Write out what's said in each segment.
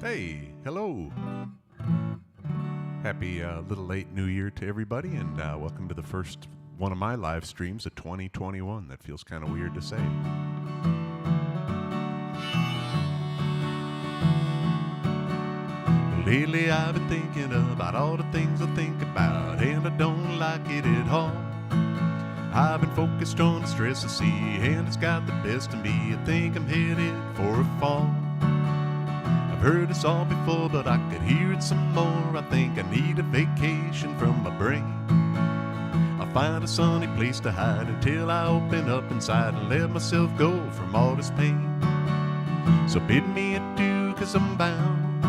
Hey, hello. Happy little late New Year to everybody, and welcome to the first one of my live streams of 2021. That feels kind of weird to say. Lately I've been thinking about all the things I think about, and I don't like it at all. I've been focused on the stress I see, and it's got the best of me. I think I'm headed for a fall. I've heard this all before, but I could hear it some more. I think I need a vacation from my brain. I'll find a sunny place to hide until I open up inside and let myself go from all this pain. So bid me adieu, 'cause I'm bound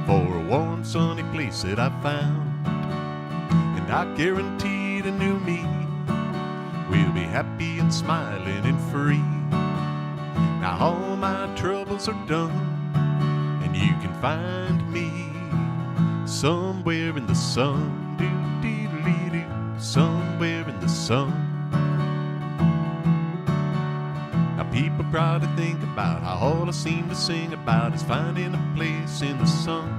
for a warm, sunny place that I found. And I guarantee the new me will be happy and smiling and free. Now all my troubles are done, and you can find me somewhere in the sun, doo-dee-dee-doo, somewhere in the sun. Now people probably think about how all I seem to sing about is finding a place in the sun.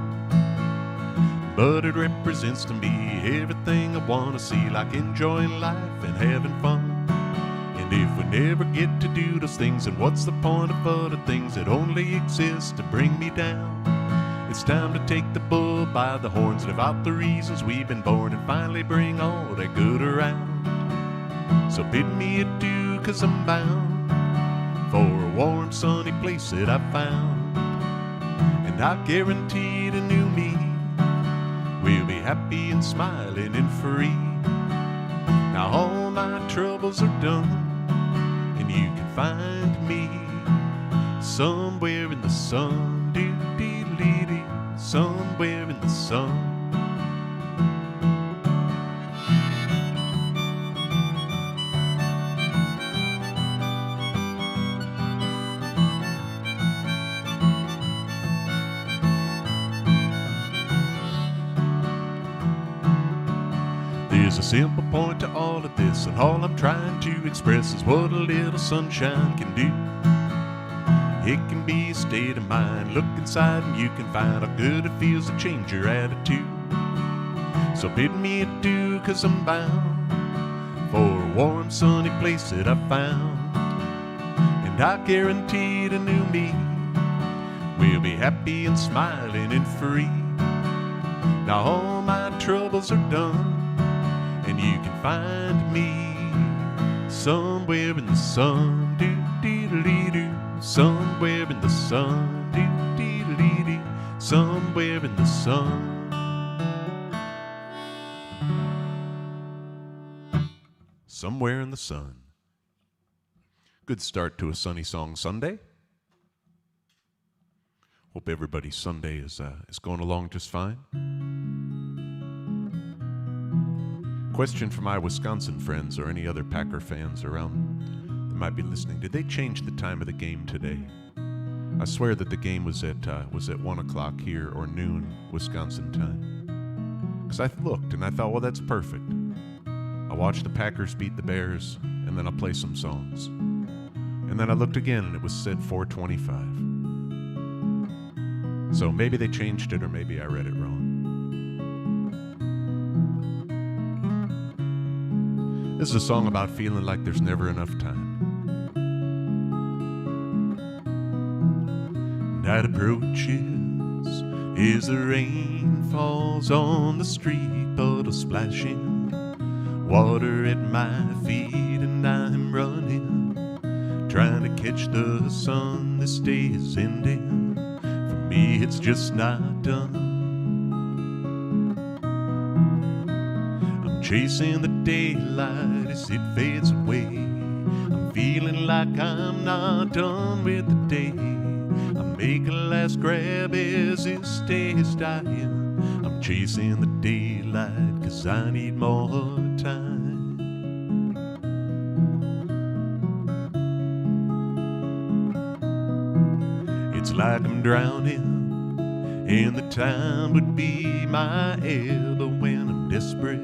But it represents to me everything I want to see, like enjoying life and having fun. And if we never get to do those things, then what's the point of other things that only exist to bring me down? It's time to take the bull by the horns, live out the reasons we've been born, and finally bring all that good around. So bid me adieu, 'cause I'm bound for a warm, sunny place that I found. And I guarantee the new me will be happy and smiling and free. Now all my troubles are done, and you can find me somewhere in the sun, doo-dee-dee-dee, somewhere in the sun. There's a simple point to all of this, and all I'm trying to express is what a little sunshine can do. It can be a state of mind. Look inside and you can find how good it feels to change your attitude. So bid me adieu, 'cause I'm bound for a warm, sunny place that I found. And I guarantee the new me will be happy and smiling and free. Now all my troubles are done, and you can find me somewhere in the sun, doo-dee-dee-doo, somewhere in the sun, doo-dee-dee-doo, somewhere in the sun. Somewhere in the sun. Good start to a Sunny Song Sunday. Hope everybody's Sunday is going along just fine. Question for my Wisconsin friends or any other Packer fans around that might be listening. Did they change the time of the game today? I swear that the game was at 1 o'clock here or noon Wisconsin time. Because I looked and I thought, well, that's perfect. I'll watch the Packers beat the Bears, and then I'll play some songs. And then I looked again and it was said 4:25. So maybe they changed it, or maybe I read it wrong. This is a song about feeling like there's never enough time. Night approaches as the rain falls on the street, puddles splashing, water at my feet, and I'm running, trying to catch the sun. This day is ending. For me, it's just not done. Chasing the daylight as it fades away. I'm feeling like I'm not done with the day. I make a last grab as this day is dying. I'm chasing the daylight 'cause I need more time. It's like I'm drowning, and the time would be my ebb. But when I'm desperate,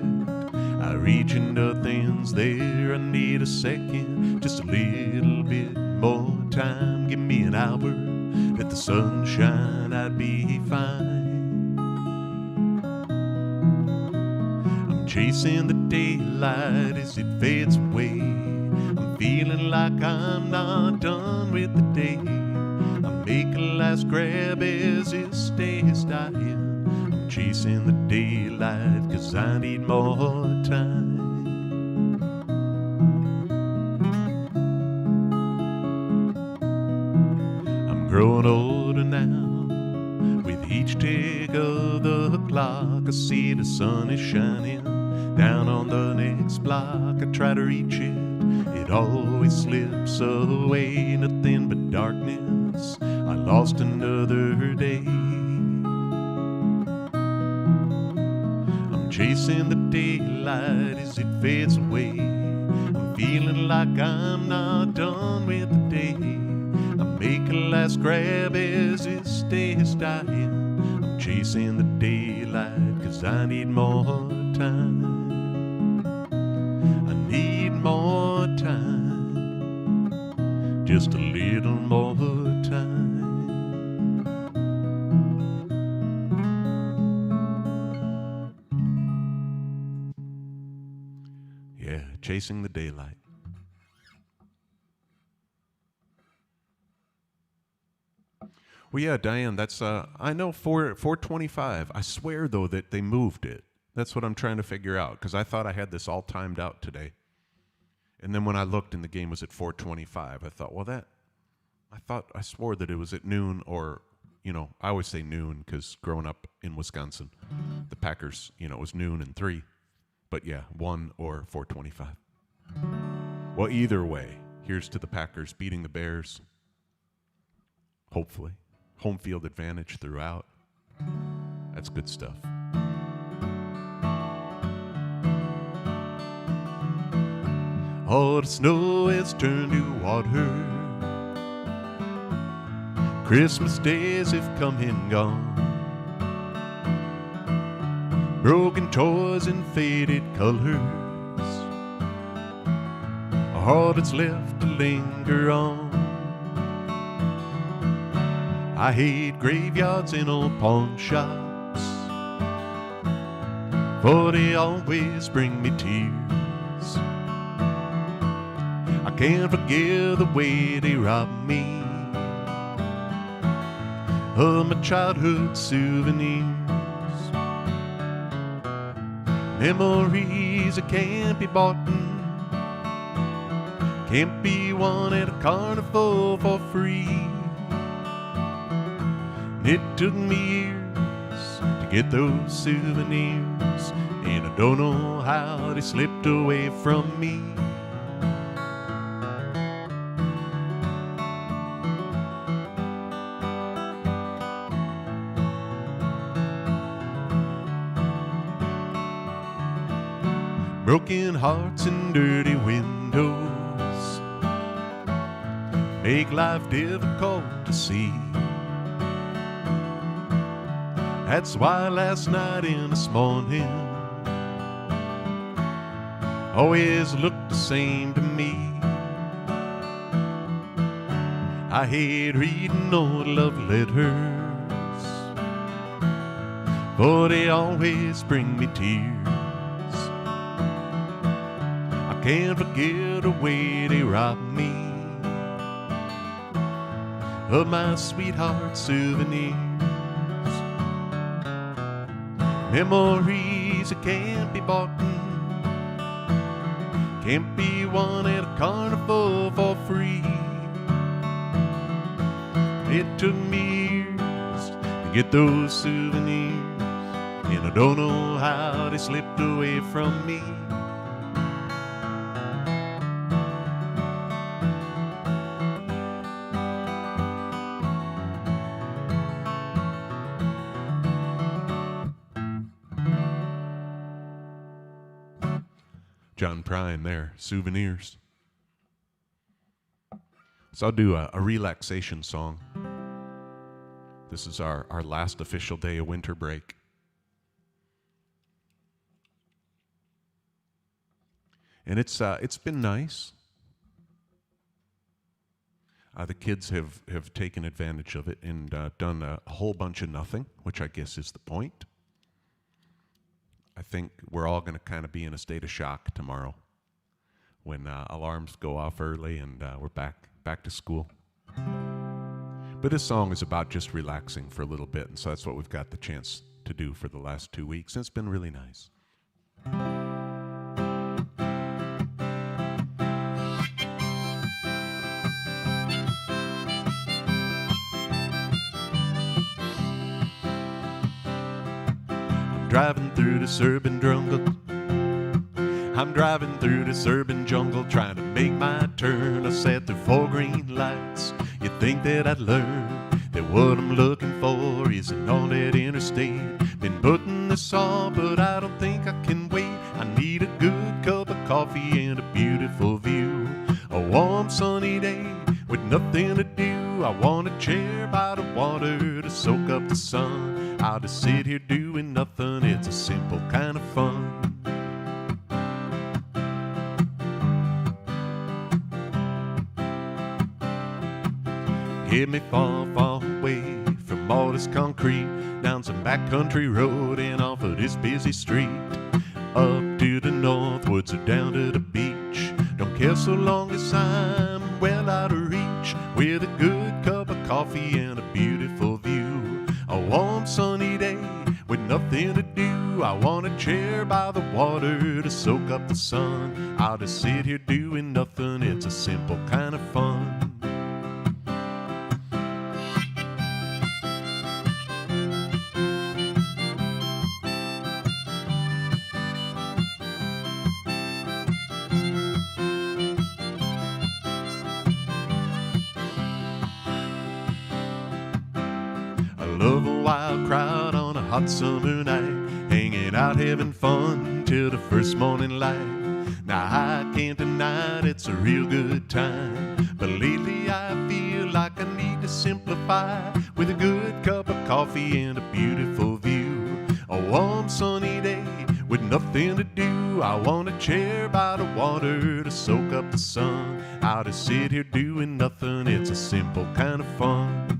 I reach and nothing's there. I need a second, just a little bit more time. Give me an hour, let the sunshine, I'd be fine. I'm chasing the daylight as it fades away. I'm feeling like I'm not done with the day. I make a last grab as this day is dying. I'm chasing the daylight 'cause I need more time. I'm growing older now. With each tick of the clock, I see the sun is shining down on the next block. I try to reach it, it always slips away. Nothing but darkness, I lost another day. I'm chasing the daylight as it fades away. I'm feeling like I'm not done with the day. I make a last grab as this day is dying. I'm chasing the daylight 'cause I need more time. I need more time, just a little more time. Yeah, chasing the daylight. Well, yeah, Diane, that's, I know 425. I swear, though, that they moved it. That's what I'm trying to figure out, because I thought I had this all timed out today. And then when I looked and the game was at 425, I thought, well, I swore that it was at noon or, I always say noon because growing up in Wisconsin, the Packers, it was noon and 3. But yeah, 1 or 425. Well, either way, here's to the Packers beating the Bears. Hopefully. Home field advantage throughout. That's good stuff. All the snow has turned to water. Christmas days have come and gone. Broken toys and faded colors. All that's left to linger on. I hate graveyards and old pawn shops, for they always bring me tears. I can't forget the way they robbed me of my childhood souvenirs. Memories that can't be bought, can't be won at a carnival for free. It took me years to get those souvenirs, and I don't know how they slipped away from me. Broken hearts and dirty windows make life difficult to see. That's why last night and this morning always looked the same to me. I hate reading old love letters, for they always bring me tears. I can't forget the way they robbed me of my sweetheart's souvenirs. Memories that can't be bought, can't be won at a carnival for free. It took me years to get those souvenirs, and I don't know how they slipped away from me. John Prine there, Souvenirs. So I'll do a relaxation song. This is our last official day of winter break. And it's been nice. The kids have taken advantage of it and done a whole bunch of nothing, which I guess is the point. I think we're all going to kind of be in a state of shock tomorrow when alarms go off early and we're back to school. But this song is about just relaxing for a little bit, and so that's what we've got the chance to do for the last 2 weeks, and it's been really nice. I'm driving through this urban jungle. I'm driving through this urban jungle, trying to make my turn. I sat through 4 green lights. You'd think that I'd learn that what I'm looking for isn't on that interstate. Been putting this on, but I don't think I can wait. I need a good cup of coffee and a beautiful view. A warm sunny day with nothing to do. I want a chair by the water to soak up the sun. I'll just sit here doing nothing. It's a simple kind of fun. Get me far, far away from all this concrete, down some backcountry road and off of this busy street, up to the northwoods or down to the beach. Don't care so long as I'm well out of reach, with a good cup of coffee and a beautiful view. A warm sunny day with nothing to do. I want a chair by the water to soak up the sun. I'll just sit here doing nothing. It's a simple kind of fun. Love a wild crowd on a hot summer night, hanging out having fun till the first morning light. Now I can't deny it, it's a real good time, but lately I feel like I need to simplify, with a good cup of coffee and a beautiful view. A warm sunny day with nothing to do. I want a chair by the water to soak up the sun. I'll just sit here doing nothing. It's a simple kind of fun.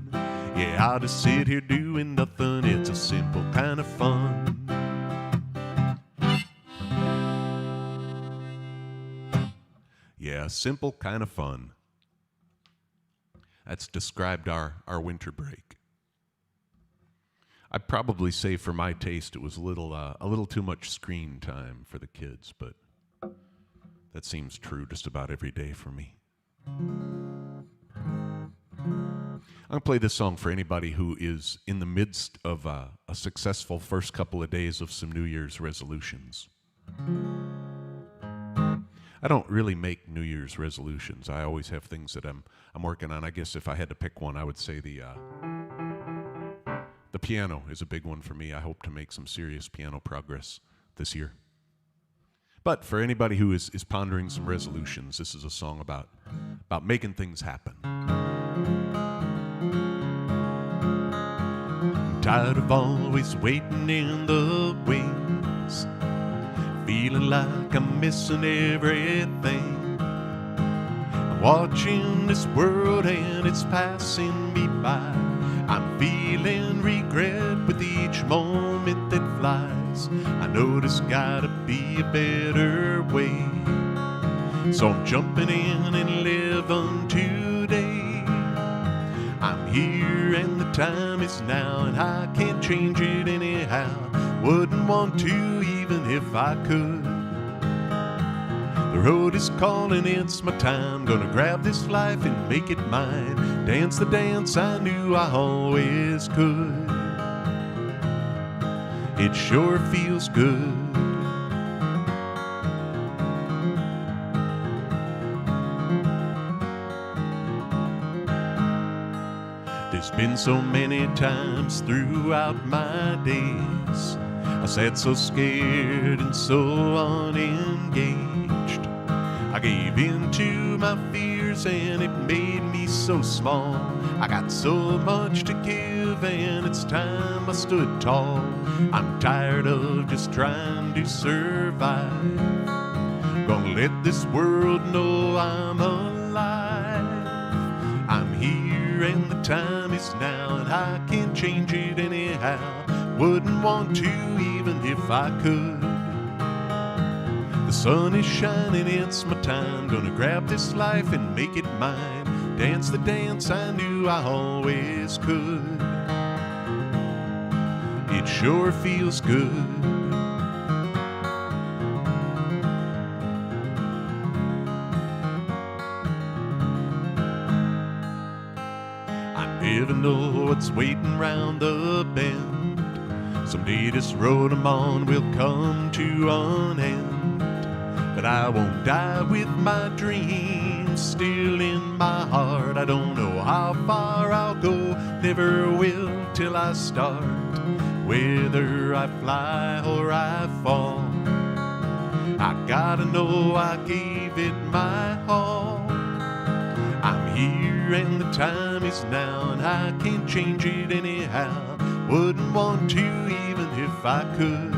Yeah, I'll just sit here doing nothing. It's a simple kind of fun. Yeah, simple kind of fun. That's described our winter break. I'd probably say for my taste it was a little too much screen time for the kids, but that seems true just about every day for me. I'm going to play this song for anybody who is in the midst of a successful first couple of days of some New Year's resolutions. I don't really make New Year's resolutions. I always have things that I'm working on. I guess if I had to pick one, I would say the piano is a big one for me. I hope to make some serious piano progress this year. But for anybody who is pondering some resolutions, this is a song about making things happen. I'm tired of always waiting in the wings, feeling like I'm missing everything. I'm watching this world and it's passing me by. I'm feeling regret with each moment that flies. I know there's gotta be a better way, so I'm jumping in and living today. I'm here and the time is now, and I can't change it anyhow. Wouldn't want to even if I could. The road is calling, it's my time. Gonna grab this life and make it mine. Dance the dance I knew I always could. It sure feels good. There's been so many times throughout my days I sat so scared and so unengaged. I gave in to my fears and it made me so small. I got so much to give and it's time I stood tall. I'm tired of just trying to survive. Gonna let this world know I'm alive. I'm here and the time is now, and I can't change it anyhow. Wouldn't want to even if I could. The sun is shining, it's my time. Gonna grab this life and make it mine. Dance the dance I knew I always could. It sure feels good. Never know what's waiting round the bend. Someday this road I'm on will come to an end. But I won't die with my dreams still in my heart. I don't know how far I'll go, never will till I start. Whether I fly or I fall, I gotta know I gave it my all. I'm here and the time is now, and I can't change it anyhow. Wouldn't want to even if I could.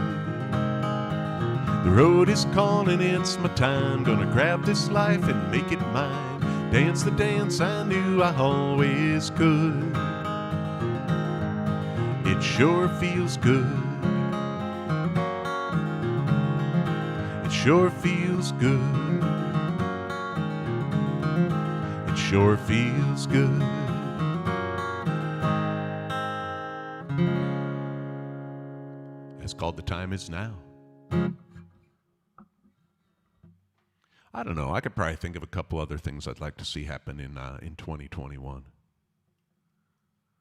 The road is calling, it's my time. Gonna grab this life and make it mine. Dance the dance I knew I always could. It sure feels good. It sure feels good. Sure feels good. It's called The Time Is Now. I don't know. I could probably think of a couple other things I'd like to see happen in 2021.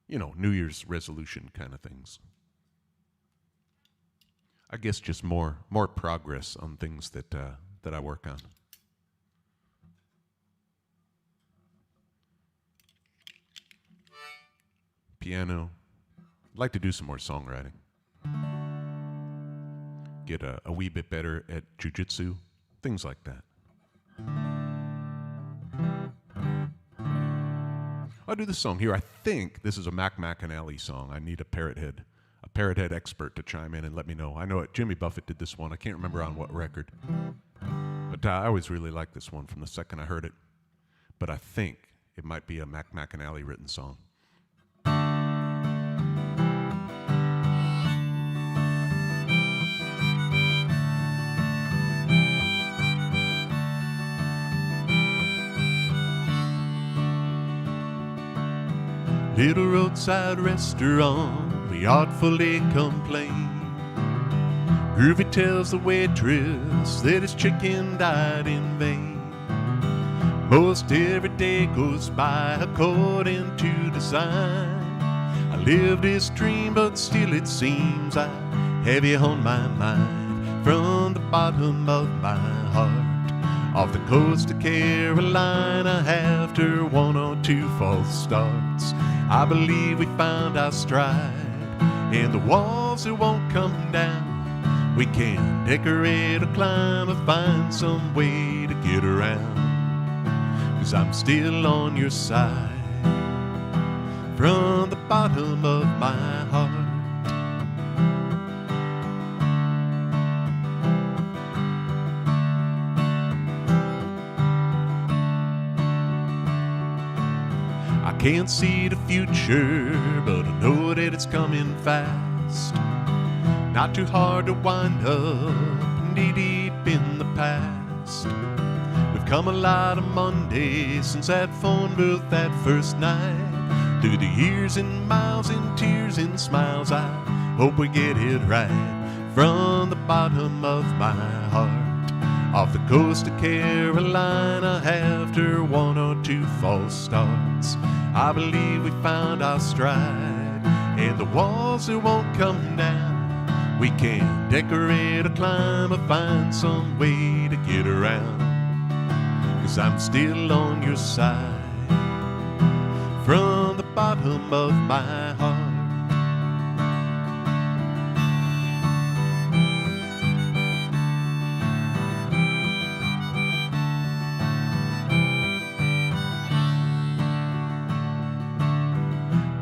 You know, New Year's resolution kind of things. I guess just more progress on things that I work on. Piano. I'd like to do some more songwriting. Get a wee bit better at jujitsu, things like that. I'll do this song here. I think this is a Mac McAnally song. I need a parrot head expert to chime in and let me know. I know it. Jimmy Buffett did this one. I can't remember on what record. But I always really liked this one from the second I heard it. But I think it might be a Mac McAnally written song. Little roadside restaurant, we artfully complain. Groovy tells the waitress that his chicken died in vain. Most every day goes by according to design. I lived this dream, but still it seems I have you on my mind. From the bottom of my heart, off the coast of Carolina, after one or two false starts, I believe we found our stride, and the walls that won't come down, we can decorate or climb or find some way to get around. 'Cause I'm still on your side, from the bottom of my heart. Can't see the future, but I know that it's coming fast. Not too hard to wind up knee deep in the past. We've come a lot of Mondays since that phone booth that first night. Through the years and miles and tears and smiles, I hope we get it right. From the bottom of my heart, off the coast of Carolina, after one or two false starts, I believe we found our stride, and the walls that won't come down, we can decorate or climb or find some way to get around. 'Cause I'm still on your side, from the bottom of my heart.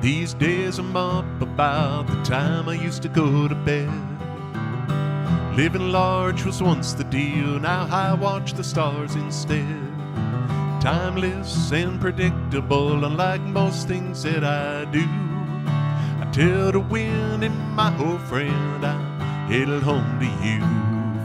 These days I'm up about the time I used to go to bed. Living large was once the deal, now I watch the stars instead. timeless and predictable, unlike most things that I do. I tell the wind and my old friend I'm headed home to you.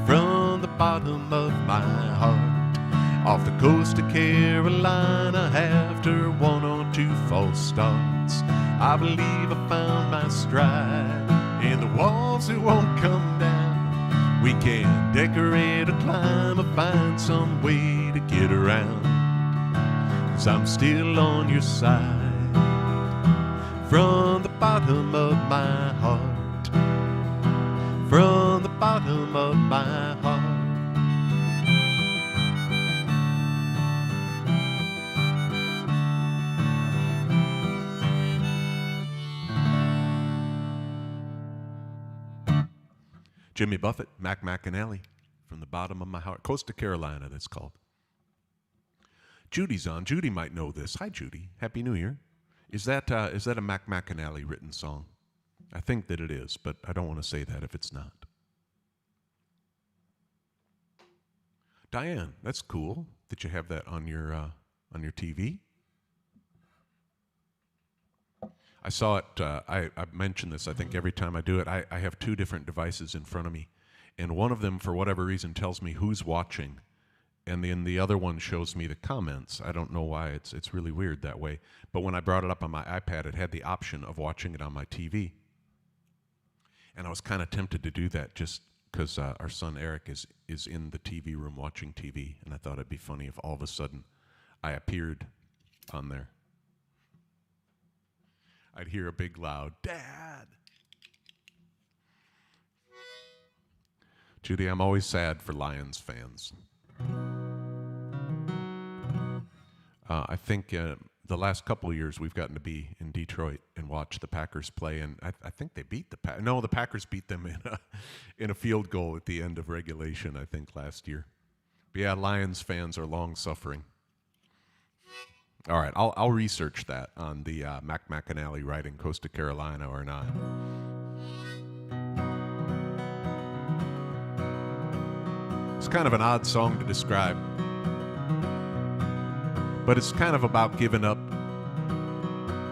From the bottom of my heart, off the coast of Carolina, after one or two false starts, I believe I found my stride, and the walls that won't come down, we can decorate or climb or find some way to get around, 'cause I'm still on your side. From the bottom of my heart, from the bottom of my heart. Jimmy Buffett, Mac McAnally, from the bottom of my heart. Coast of Carolina, that's called. Judy's on. Judy might know this. Hi, Judy. Happy New Year. Is that a Mac McAnally written song? I think that it is, but I don't want to say that if it's not. Diane, that's cool that you have that on your TV. I saw it, I mention this, I think, every time I do it. I have two different devices in front of me, and one of them, for whatever reason, tells me who's watching, and then the other one shows me the comments. I don't know why. It's really weird that way. But when I brought it up on my iPad, it had the option of watching it on my TV. And I was kind of tempted to do that just because our son Eric is in the TV room watching TV, and I thought it'd be funny if all of a sudden I appeared on there. I'd hear a big loud, "Dad!" Judy, I'm always sad for Lions fans. I think the last couple of years we've gotten to be in Detroit and watch the Packers play, and I think they beat the Packers. No, the Packers beat them in a field goal at the end of regulation, I think, last year. But yeah, Lions fans are long-suffering. All right, I'll research that on the Mac McAnally writing Coast of Carolina or not. It's kind of an odd song to describe, but it's kind of about giving up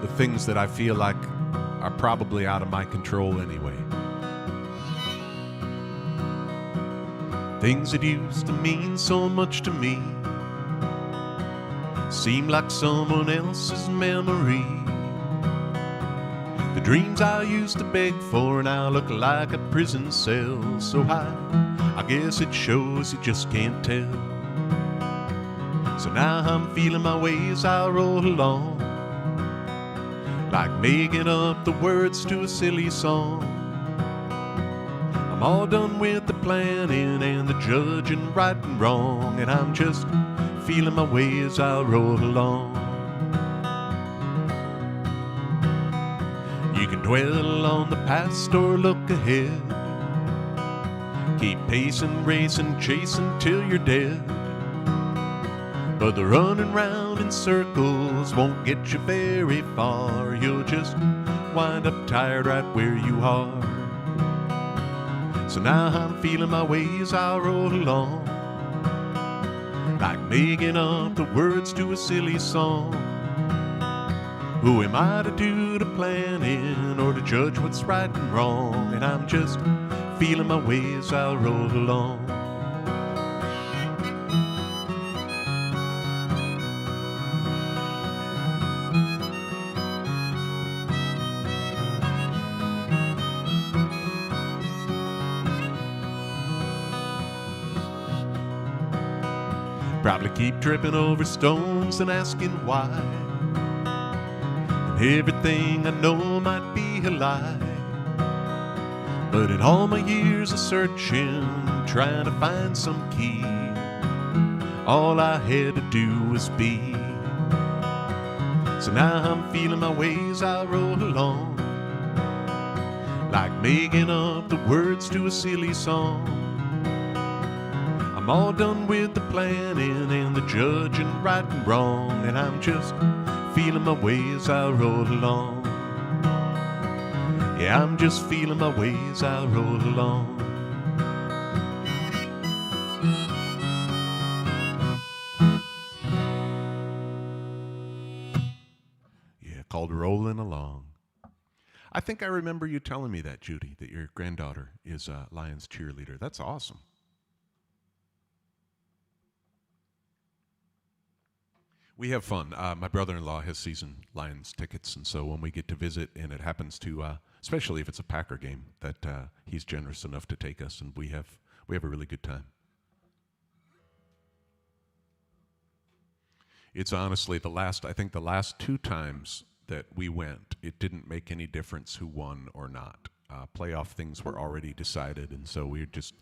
the things that I feel like are probably out of my control anyway. Things that used to mean so much to me seem like someone else's memory. The dreams I used to beg for now look like a prison cell so high, I guess it shows you just can't tell. So now I'm feeling my way as I roll along, like making up the words to a silly song. I'm all done with the planning and the judging right and wrong, and I'm just feeling my way as I roll along. You can dwell on the past or look ahead, keep pacing, racing, chasing till you're dead. But the running round in circles won't get you very far. You'll just wind up tired right where you are. So now I'm feeling my way as I roll along, like making up the words to a silly song. Who am I to do the planning or to judge what's right and wrong? And I'm just feeling my way as I roll along. Probably keep tripping over stones and asking why, and everything I know might be a lie. But in all my years of searching, trying to find some key, all I had to do was be. So now I'm feeling my way as I roll along, like making up the words to a silly song. I'm all done with the planning and the judging right and wrong, and I'm just feeling my way as I roll along. Yeah, I'm just feeling my way as I roll along. called Rolling Along. I think I remember you telling me that, Judy, that your granddaughter is a Lions cheerleader. That's awesome. We have fun. My brother-in-law has season Lions tickets, and so when we get to visit, and it happens to, especially if it's a Packer game, that he's generous enough to take us, and we have a really good time. It's honestly I think the last 2 times that we went, it didn't make any difference who won or not. Playoff things were already decided, and so we just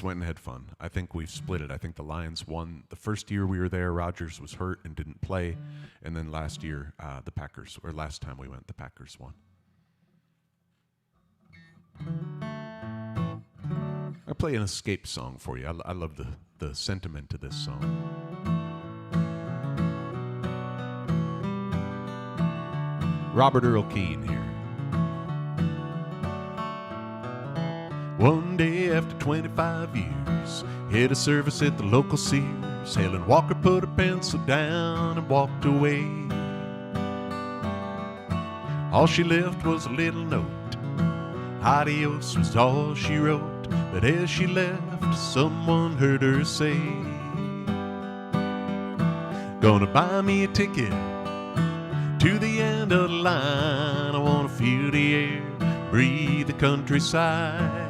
went and had fun. I think we've split it. I think the Lions won the first year we were there. Rodgers was hurt and didn't play, and then last year the Packers, or last time we went, the Packers won. I'll play an escape song for you. I love the sentiment of this song. Robert Earl Keen here. One day after 25 years, had a service at the local Sears. Helen Walker put her pencil down and walked away. All she left was a little note. Adios was all she wrote. But as she left, someone heard her say, gonna buy me a ticket to the end of the line. I wanna feel the air, breathe the countryside.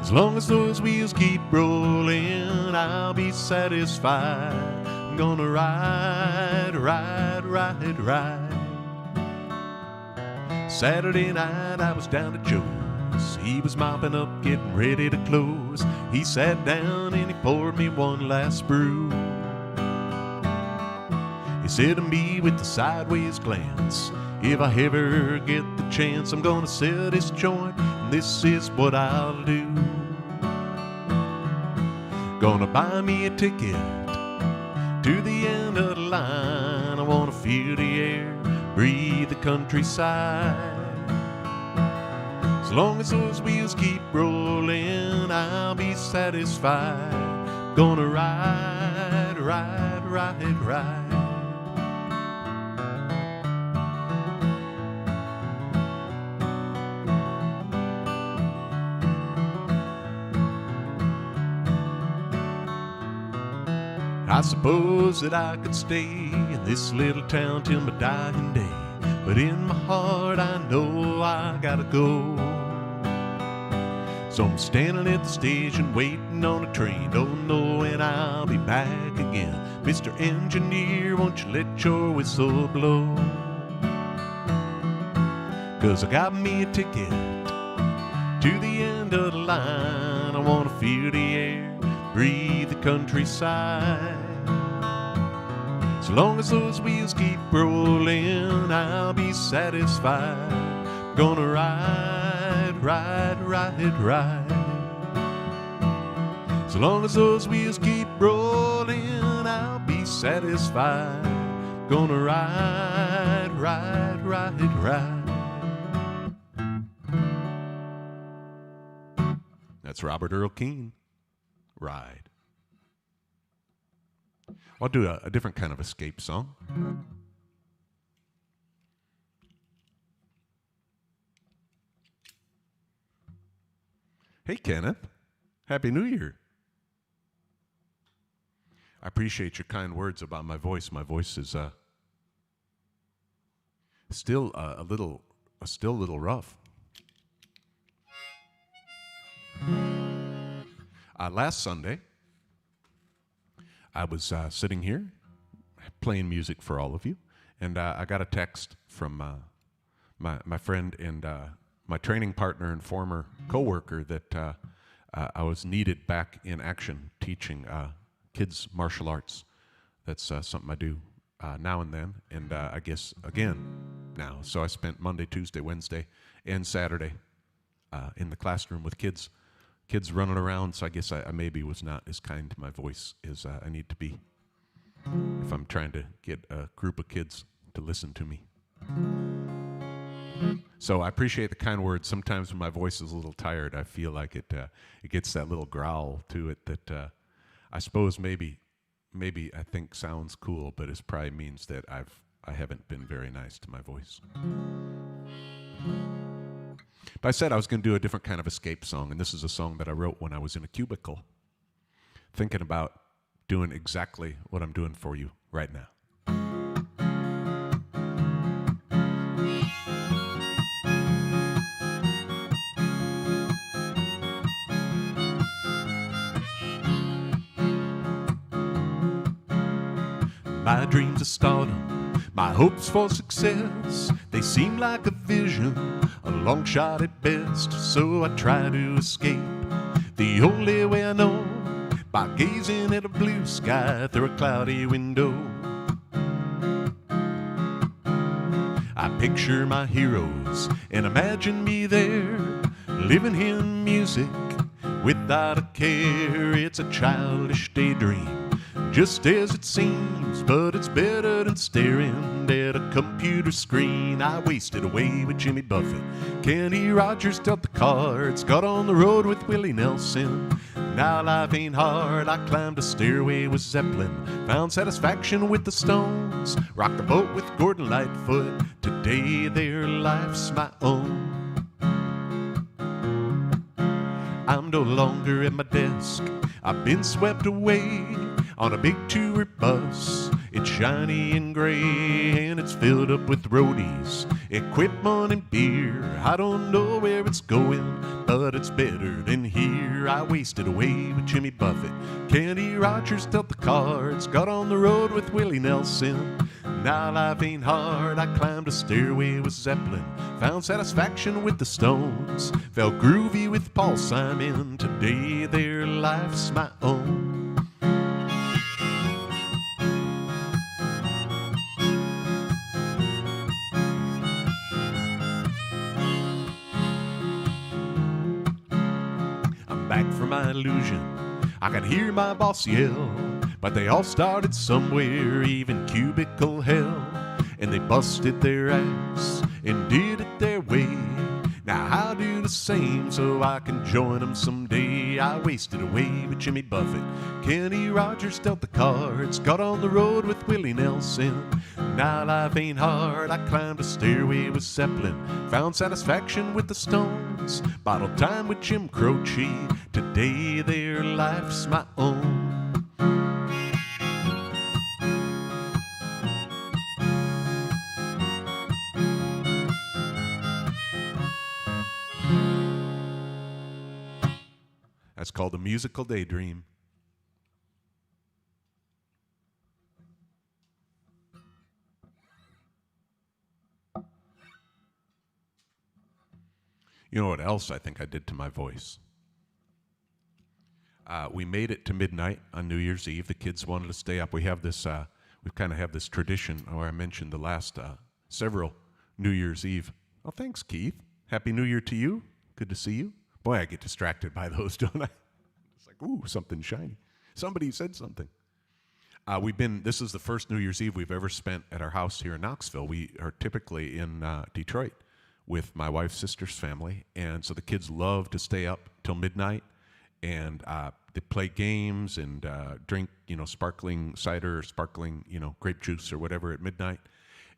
As long as those wheels keep rolling, I'll be satisfied. I'm gonna ride, ride, ride, ride. Saturday night I was down at Joe's. He was mopping up, getting ready to close. He sat down and he poured me one last brew. He said to me with a sideways glance, if I ever get the chance, I'm gonna sell this joint, and this is what I'll do. Gonna buy me a ticket to the end of the line. I wanna feel the air, breathe the countryside. As long as those wheels keep rolling, I'll be satisfied. Gonna ride, ride, ride, ride. I suppose that I could stay in this little town till my dying day, but in my heart I know I gotta go. So I'm standing at the station waiting on a train, don't know when I'll be back again. Mr. Engineer, won't you let your whistle blow? 'Cause I got me a ticket to the end of the line. I wanna feel the air, breathe the countryside. As long as those wheels keep rolling, I'll be satisfied. Gonna ride, ride, ride, ride. As long as those wheels keep rolling, I'll be satisfied. Gonna ride, ride, ride, ride. That's Robert Earl Keen. Ride. I'll do a different kind of escape song. Hey, Kenneth. Happy New Year. I appreciate your kind words about my voice. My voice is still a little rough. Last Sunday, I was sitting here playing music for all of you, and I got a text from my friend and my training partner and former coworker that I was needed back in action teaching kids martial arts. That's something I do now and then, and I guess again now. So I spent Monday, Tuesday, Wednesday, and Saturday in the classroom with kids running around, so I guess I maybe was not as kind to my voice as I need to be if I'm trying to get a group of kids to listen to me. So I appreciate the kind words. Sometimes when my voice is a little tired, I feel like it gets that little growl to it that I suppose maybe I think sounds cool, but it probably means that I haven't been very nice to my voice. But I said I was going to do a different kind of escape song, and this is a song that I wrote when I was in a cubicle, thinking about doing exactly what I'm doing for you right now. My dreams of stardom, my hopes for success, they seem like a vision, a long shot at best. So I try to escape the only way I know, by gazing at a blue sky through a cloudy window. I picture my heroes and imagine me there, living in music without a care. It's a childish daydream, just as it seems, but it's better than staring at a computer screen. I wasted away with Jimmy Buffett, Kenny Rogers dealt the cards, got on the road with Willie Nelson. Now life ain't hard, I climbed a stairway with Zeppelin, found satisfaction with the Stones, rocked the boat with Gordon Lightfoot. Today their life's my own. I'm no longer at my desk, I've been swept away on a big tour bus. It's shiny and gray and it's filled up with roadies, equipment and beer. I don't know where it's going, but it's better than here. I wasted away with Jimmy Buffett, Kenny Rogers dealt the cards, got on the road with Willie Nelson. Now life ain't hard, I climbed a stairway with Zeppelin, found satisfaction with the Stones, felt groovy with Paul Simon. Today their life's my own. Back from my illusion, I could hear my boss yell, but they all started somewhere, even cubicle hell, and they busted their ass and did it their way. Now I'll do the same so I can join them someday. I wasted away with Jimmy Buffett, Kenny Rogers dealt the cards, got on the road with Willie Nelson. Now life ain't hard, I climbed a stairway with Zeppelin, found satisfaction with the Stones, bottled time with Jim Croce. Today their life's my own. That's called a musical daydream. You know what else I think I did to my voice? We made it to midnight on New Year's Eve. The kids wanted to stay up. We have this, we kind of have this tradition, where I mentioned the last several New Year's Eve. Oh, thanks, Keith. Happy New Year to you. Good to see you. Boy, I get distracted by those, don't I? It's like, ooh, something shiny. Somebody said something. This is the first New Year's Eve we've ever spent at our house here in Knoxville. We are typically in Detroit with my wife's sister's family, and so the kids love to stay up till midnight, and they play games and drink, sparkling cider or sparkling, grape juice or whatever at midnight.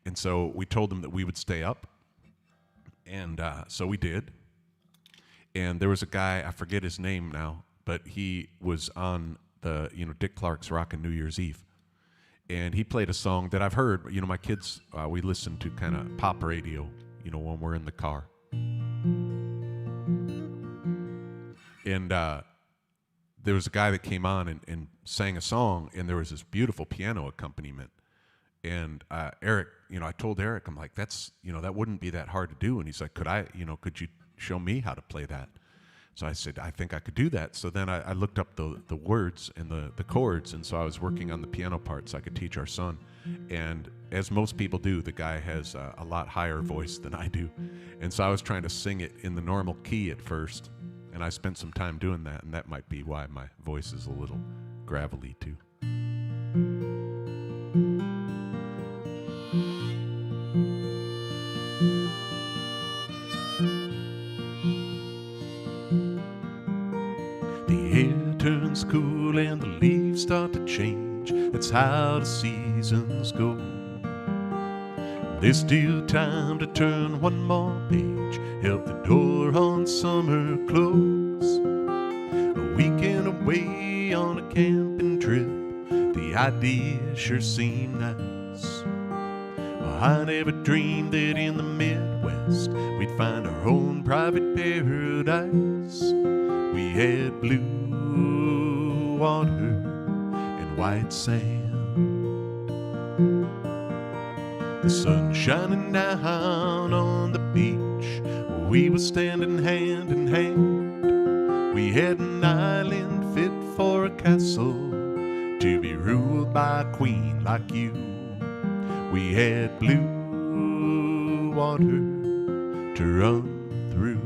And so we told them that we would stay up, and so we did. And there was a guy, I forget his name now, but he was on the, Dick Clark's Rockin' New Year's Eve. And he played a song that I've heard, my kids, we listen to kind of pop radio, when we're in the car. And there was a guy that came on and sang a song, and there was this beautiful piano accompaniment. And Eric, I told Eric, I'm like, that wouldn't be that hard to do. And he's like, could you show me how to play that? So I said, I think I could do that. So then I looked up the words and the chords, and so I was working on the piano part so I could teach our son. And as most people do, the guy has a lot higher voice than I do. And so I was trying to sing it in the normal key at first, and I spent some time doing that, and that might be why my voice is a little gravelly too. Air turns cool and the leaves start to change. That's how the seasons go. There's still time to turn one more page, help the door on summer close. A weekend away on a camping trip, the idea sure seemed nice. Well, I never dreamed that in the Midwest we'd find our own private paradise. We had blue water and white sand, the sun shining down on the beach. We were standing hand in hand. We had an island fit for a castle, to be ruled by a queen like you. We had blue water to run through.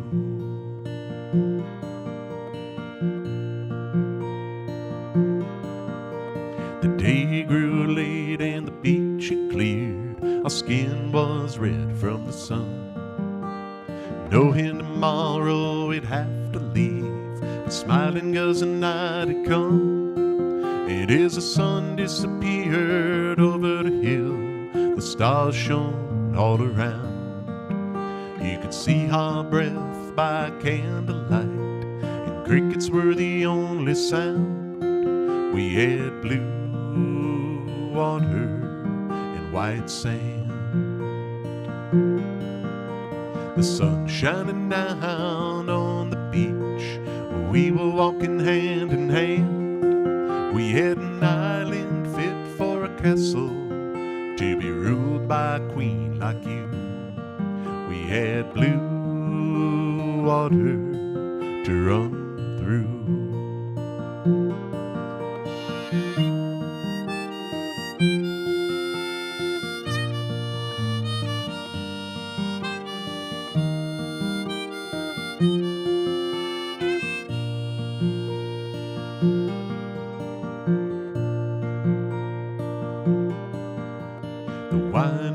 The day grew late and the beach had cleared. Our skin was red from the sun. Knowing tomorrow we'd have to leave, but smiling 'cause the night had come. And as the sun disappeared over the hill, the stars shone all around. You could see our breath by candlelight, and crickets were the only sound. We had blue water and white sand, the sun shining down on the beach. We were walking hand in hand. We had an island fit for a castle, to be ruled by a queen like you. We had blue water to run through.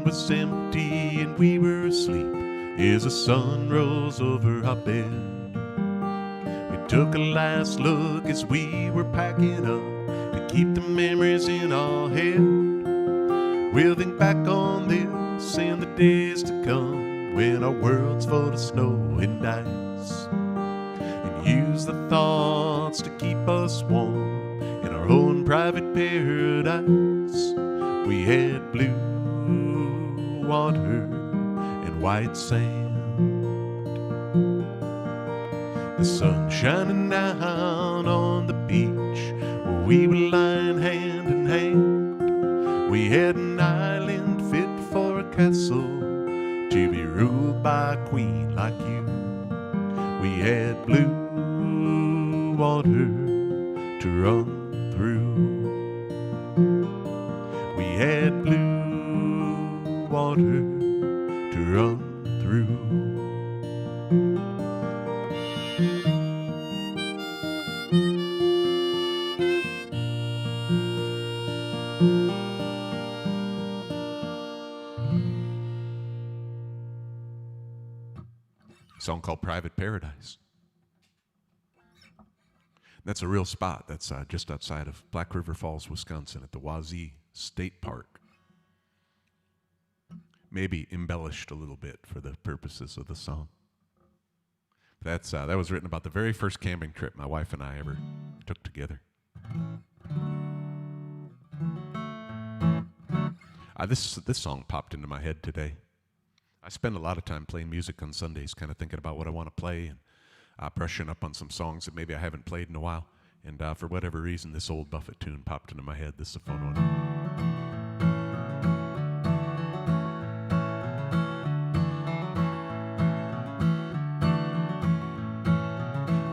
Was empty and we were asleep as the sun rose over our bed. We took a last look as we were packing up to keep the memories in our head. We'll think back on this in the days to come, when our world's full of snow and ice, and use the thoughts to keep us warm in our own private paradise. We had blue water and white sand, the sun shining down on the beach. We were lying hand in hand. We had an island fit for a castle, to be ruled by a queen like you. We had blue water to run through. We had blue water to run through. A song called Private Paradise. That's a real spot. That's just outside of Black River Falls, Wisconsin, at the Wazee State Park. Maybe embellished a little bit for the purposes of the song. That was written about the very first camping trip my wife and I ever took together. This song popped into my head today. I spend a lot of time playing music on Sundays, kind of thinking about what I want to play and brushing up on some songs that maybe I haven't played in a while. And for whatever reason, this old Buffett tune popped into my head. This is a fun one.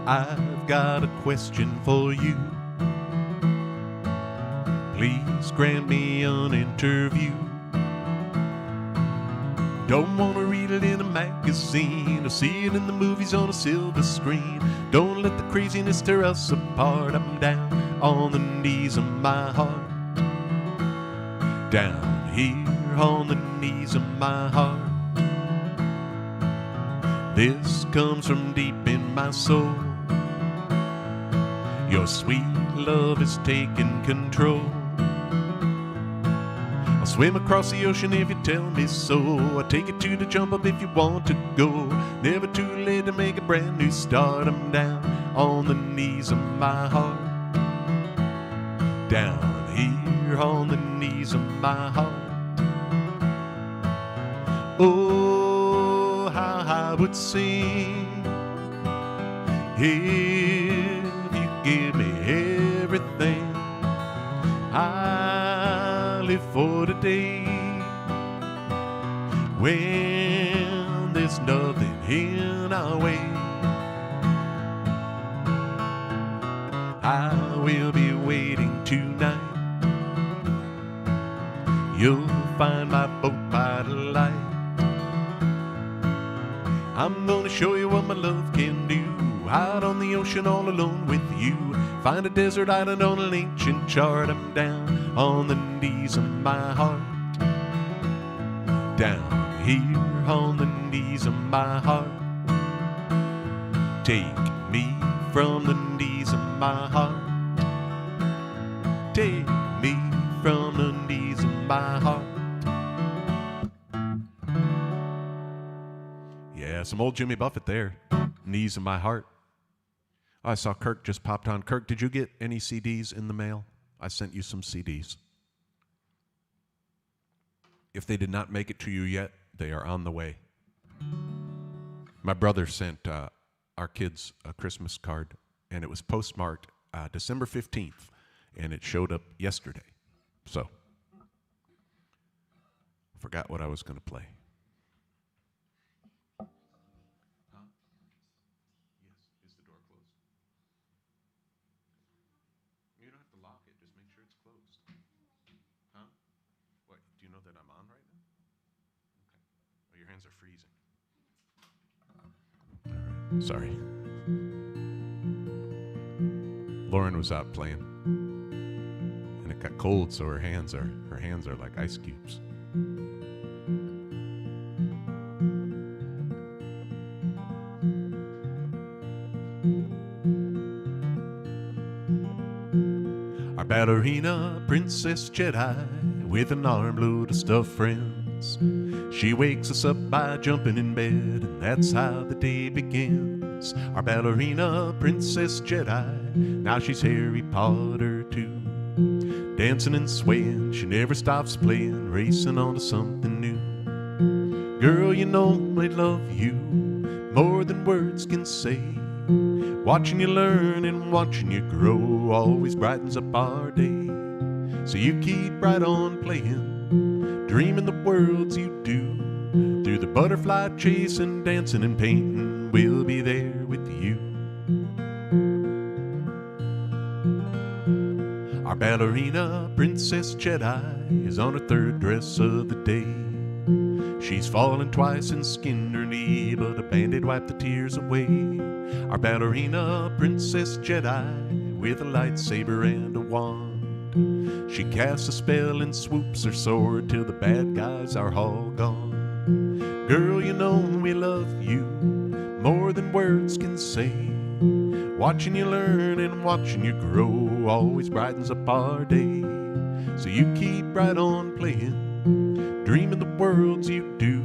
I've got a question for you. Please grant me an interview. Don't want to read it in a magazine or see it in the movies on a silver screen. Don't let the craziness tear us apart. I'm down on the knees of my heart. Down here on the knees of my heart. This comes from deep in my soul. Your sweet love is taking control. I'll swim across the ocean if you tell me so. I'll take you to the jump up if you want to go. Never too late to make a brand new start. I'm down on the knees of my heart. Down here on the knees of my heart. Oh, how I would sing if you give me everything. I live for the day when there's nothing in our way. I will be waiting tonight. You'll find my boat by the light. I'm gonna show you what my love can do. Out on the ocean all alone with you. Find a desert island on an ancient chart. I'm down on the knees of my heart. Down here on the knees of my heart. Take me from the knees of my heart. Take me from the knees of my heart. Yeah, some old Jimmy Buffett there. Knees of my heart. I saw Kirk just popped on. Kirk, did you get any CDs in the mail? I sent you some CDs. If they did not make it to you yet, they are on the way. My brother sent our kids a Christmas card, and it was postmarked December 15th, and it showed up yesterday. So, forgot what I was going to play. Sorry. Lauren was out playing, and it got cold, so her hands are like ice cubes. Our ballerina, Princess Jedi, with an armload of stuffed friends. She wakes us up by jumping in bed, and that's how the day begins. Our ballerina, Princess Jedi, now she's Harry Potter too. Dancing and swaying, she never stops playing, racing on to something new. Girl, you know I love you more than words can say. Watching you learn and watching you grow always brightens up our day. So you keep right on playing, dreaming the worlds you do. Through the butterfly chasing, dancing and painting, we'll be there with you. Our ballerina, Princess Jedi, is on her third dress of the day. She's fallen twice and skinned her knee, but a band-aid wiped the tears away. Our ballerina, Princess Jedi, with a lightsaber and a wand. She casts a spell and swoops her sword till the bad guys are all gone. Girl, you know we love you more than words can say. Watching you learn and watching you grow always brightens up our day. So you keep right on playing, dreaming the worlds you do.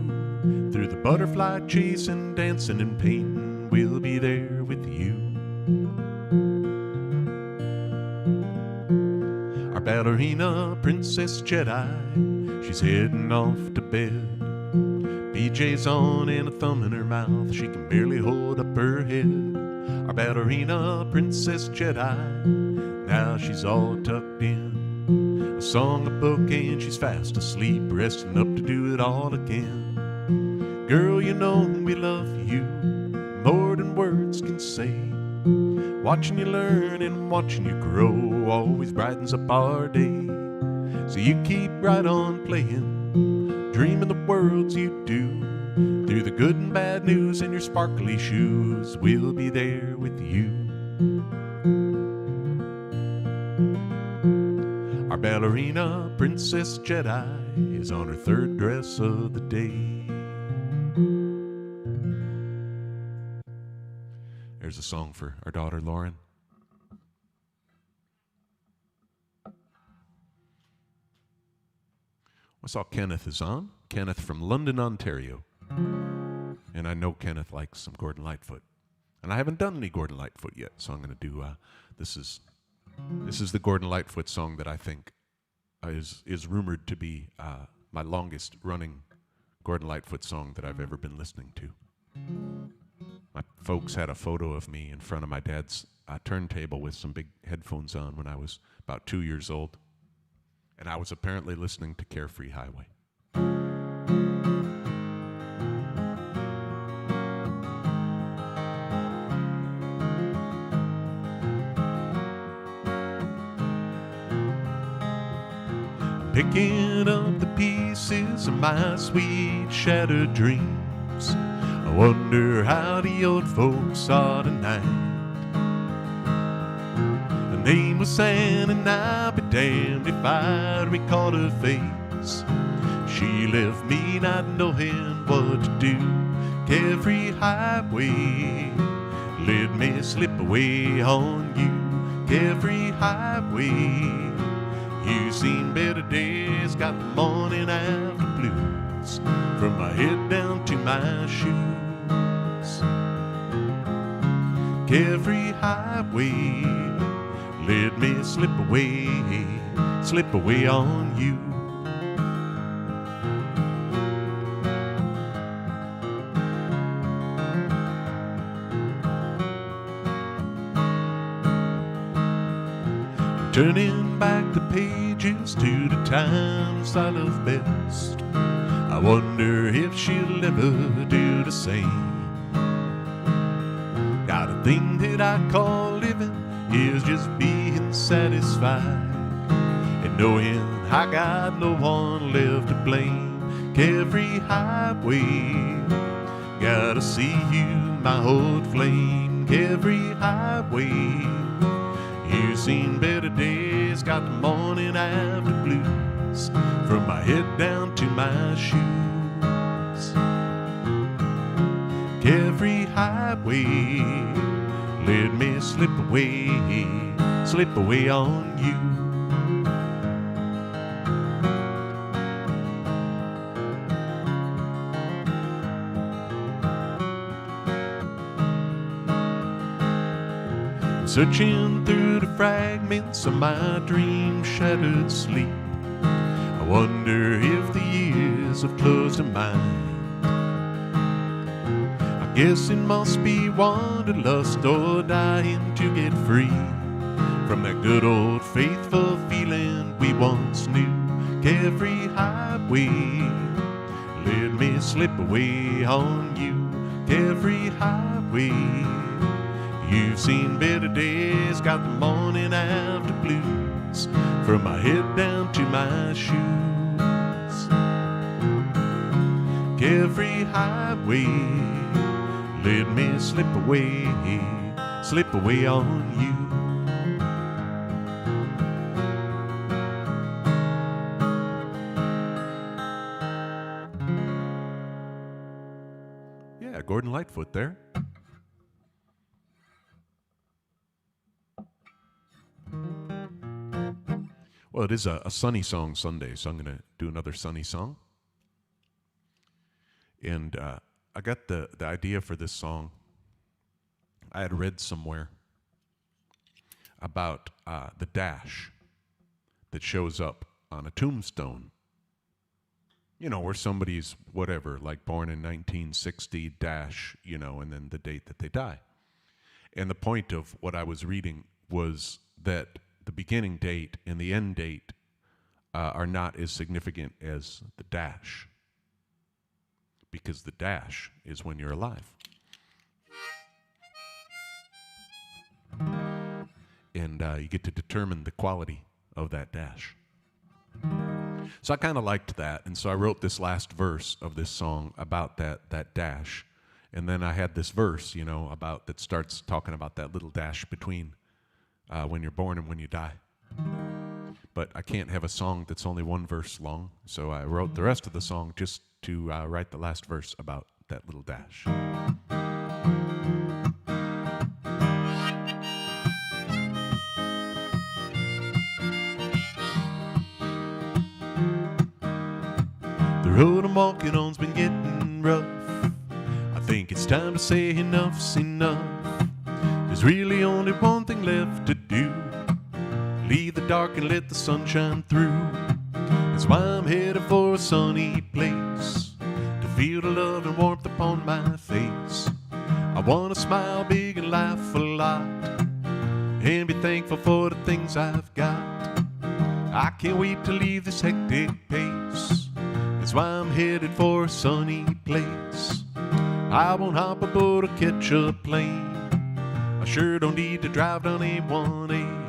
Through the butterfly chasing, dancing and painting, we'll be there with you. Our ballerina, Princess Jedi, she's heading off to bed. PJ's on and a thumb in her mouth, she can barely hold up her head. Our ballerina, Princess Jedi, now she's all tucked in. A song, a book, and she's fast asleep, resting up to do it all again. Girl, you know we love you more than words can say. Watching you learn and watching you grow always brightens up our day. So you keep right on playing, dreaming the worlds you do. Through the good and bad news in your sparkly shoes, we'll be there with you. Our ballerina, Princess Jedi, is on her third dress of the day. There's a song for our daughter, Lauren. I saw Kenneth is on. Kenneth from London, Ontario. And I know Kenneth likes some Gordon Lightfoot. And I haven't done any Gordon Lightfoot yet, so I'm going to do, this is the Gordon Lightfoot song that I think is rumored to be my longest running Gordon Lightfoot song that I've ever been listening to. My folks had a photo of me in front of my dad's turntable with some big headphones on when I was about 2 years old. And I was apparently listening to Carefree Highway. Picking up the pieces of my sweet shattered dreams. I wonder how the old folks saw tonight. Her name was Anne, and I'll be damned if I'd recall her face. She left me not knowing what to do. Carefree highway, let me slip away on you. Carefree highway, you've seen better days, got the morning after blues, from my head down to my shoes. Carefree highway, let me slip away on you. Turning back the pages to the times I love best. I wonder if she'll ever do the same. Got a thing that I call living is just being satisfied and knowing I got no one left to blame. Carefree highway, gotta see you, my old flame. Carefree highway, you've seen better days, got the morning after blues, from my head down to my shoes. Carefree highway, let me slip away on you. Searching through the fragments of my dream-shattered sleep, I wonder if the years have closed a mind. I guess it must be wanderlust or dying to get free from that good old faithful feeling we once knew. Carefree highway, let me slip away on you. Carefree highway, you've seen better days, got the morning after blues, from my head down to my shoes. Carefree highway, let me slip away on you. Yeah, Gordon Lightfoot there. Well, it is a sunny song Sunday, so I'm going to do another sunny song. And I got the idea for this song. I had read somewhere about the dash that shows up on a tombstone. You know, where somebody's whatever, like born in 1960 dash, you know, and then the date that they die. And the point of what I was reading was that the beginning date and the end date are not as significant as the dash, because the dash is when you're alive. And you get to determine the quality of that dash. So I kind of liked that, and so I wrote this last verse of this song about that dash. And then I had this verse, you know, about that starts talking about that little dash between when you're born and when you die. But I can't have a song that's only one verse long, so I wrote the rest of the song just to write the last verse about that little dash. walking on's been getting rough. I think it's time to say enough's enough. There's really only one thing left to do. Leave the dark and let the sun shine through. That's why I'm headed for a sunny place, to feel the love and warmth upon my face. I want to smile big and laugh a lot, and be thankful for the things I've got. I can't wait to leave this hectic pace. That's why I'm headed for a sunny place. I won't hop a boat or catch a plane. I sure don't need to drive down A1A.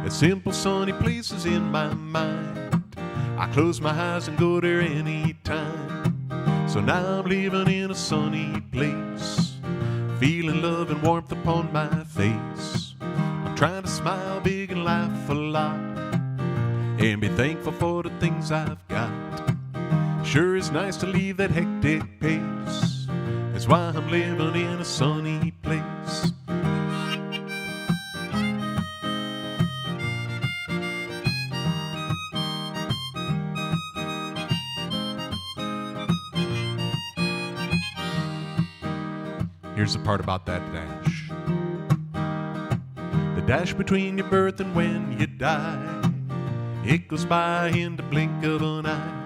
That simple sunny place is in my mind. I close my eyes and go there anytime. So now I'm living in a sunny place, feeling love and warmth upon my face. I'm trying to smile big and laugh a lot, and be thankful for the things I've got. Sure is nice to leave that hectic pace. That's why I'm living in a sunny place. Here's the part about that dash. The dash between your birth and when you die. It goes by in the blink of an eye.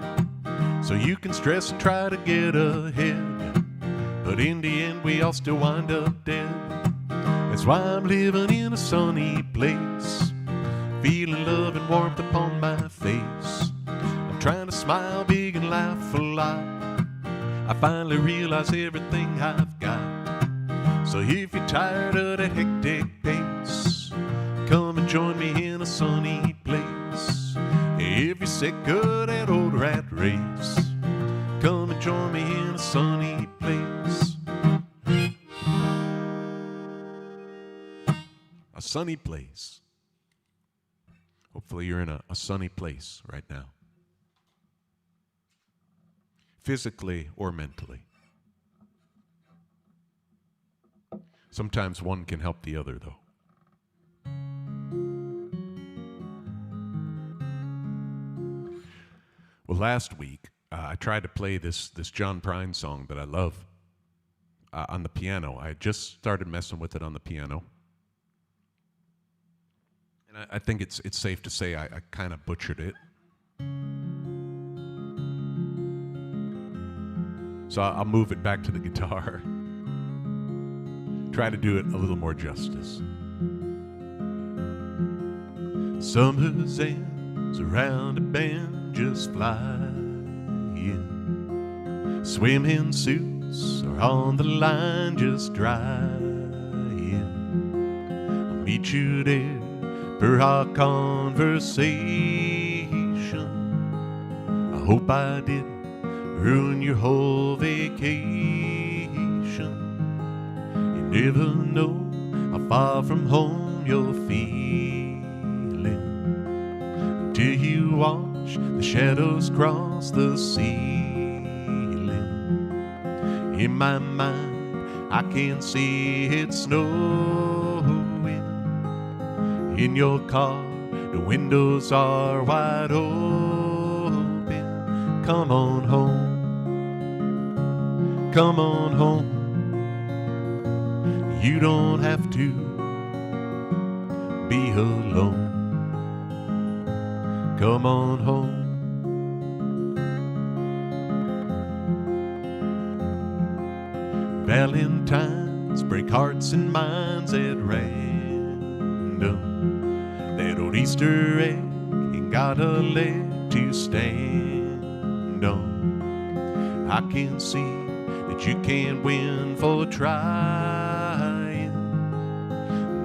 So you can stress and try to get ahead, but in the end we all still wind up dead. That's why I'm living in a sunny place, feeling love and warmth upon my face. I'm trying to smile big and laugh a lot. I finally realize everything I've got. So if you're tired of that hectic pace, come and join me in a sunny place. If you're sick of that old rat race, come and join me in a sunny place. A sunny place. Hopefully you're in a sunny place right now, physically or mentally. Sometimes one can help the other, though. Well, last week, I tried to play this John Prine song that I love on the piano. I had just started messing with it on the piano. And I think it's safe to say I kind of butchered it. So I'll move it back to the guitar. Try to do it a little more justice. Summer's ends around a bend just flying. Swimming suits are on the line just drying. I'll meet you there for our conversation. I hope I didn't ruin your whole vacation. You never know how far from home you're feeling until you watch the shadows cross the ceiling. In my mind, I can see it snowing. In your car, the windows are wide open. Come on home. Come on home. You don't have to be alone. Come on home. Valentines break hearts and minds at random. That old Easter egg ain't got a leg to stand on. I can see that you can't win for trying.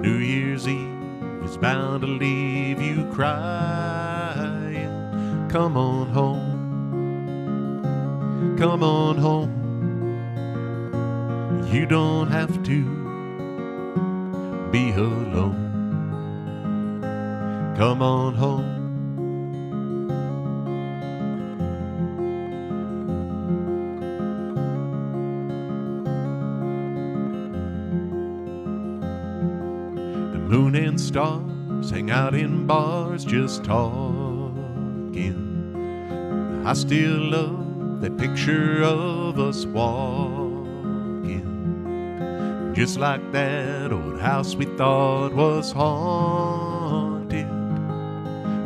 New Year's Eve is bound to leave you crying. Come on home. Come on home. You don't have to be alone. Come on home. The moon and stars hang out in bars just talking. I still love that picture of us walking, just like that old house we thought was haunted.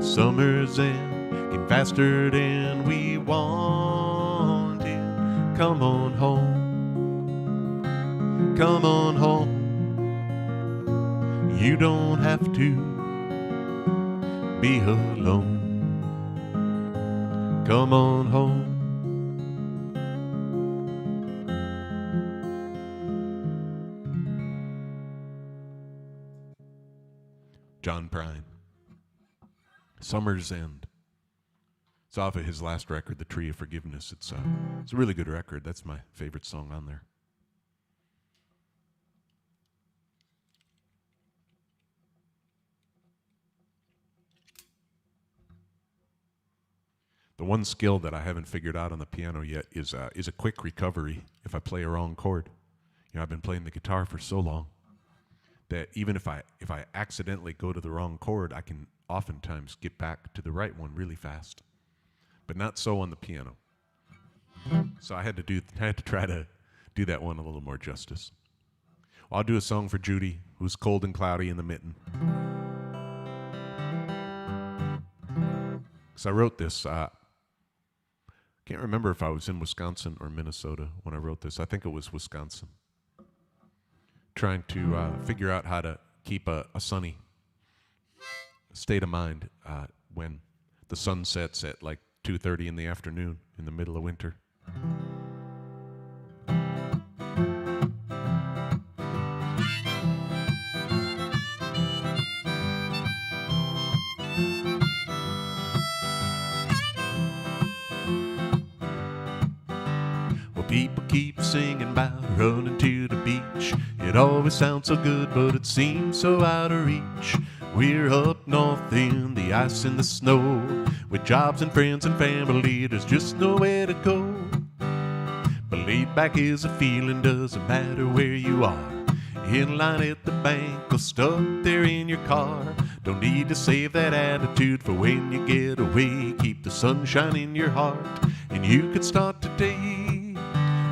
Summer's end came faster than we wanted. Come on home, come on home. You don't have to be alone. Come on home. John Prine, Summer's End. It's off of his last record, The Tree of Forgiveness. It's a really good record. That's my favorite song on there. The one skill that I haven't figured out on the piano yet is a quick recovery if I play a wrong chord. You know, I've been playing the guitar for so long that even if I accidentally go to the wrong chord, I can oftentimes get back to the right one really fast. But not so on the piano. So I had to try to do that one a little more justice. Well, I'll do a song for Judy, who's cold and cloudy in the mitten. So I wrote this. Can't remember if I was in Wisconsin or Minnesota when I wrote this. I think it was Wisconsin. Trying to figure out how to keep a sunny state of mind when the sun sets at like 2:30 in the afternoon in the middle of winter. People keep singing about running to the beach. It always sounds so good, but it seems so out of reach. We're up north in the ice and the snow, with jobs and friends and family, there's just nowhere to go. But laid back is a feeling, doesn't matter where you are. In line at the bank or stuck there in your car. Don't need to save that attitude for when you get away. Keep the sunshine in your heart, and you could start today.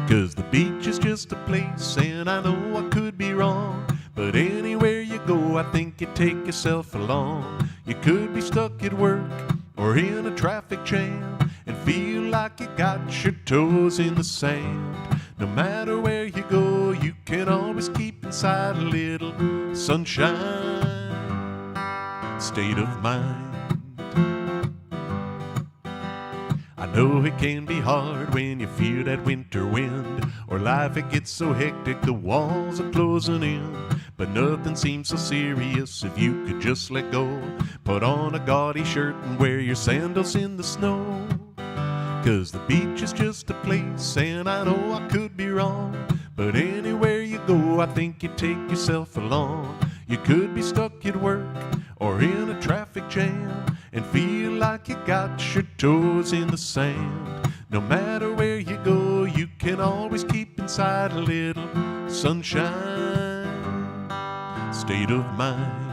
'Cause the beach is just a place, and I know I could be wrong, but anywhere you go, I think you take yourself along. You could be stuck at work or in a traffic jam and feel like you got your toes in the sand. No matter where you go, you can always keep inside a little sunshine. State of mind. I know it can be hard when you feel that winter wind, or life it gets so hectic the walls are closing in. But nothing seems so serious if you could just let go. Put on a gaudy shirt and wear your sandals in the snow. 'Cause the beach is just a place, and I know I could be wrong, but anywhere you go, I think you take yourself along. You could be stuck at work or in a traffic jam and feel like you got your toes in the sand. No matter where you go, you can always keep inside a little sunshine. State of mind.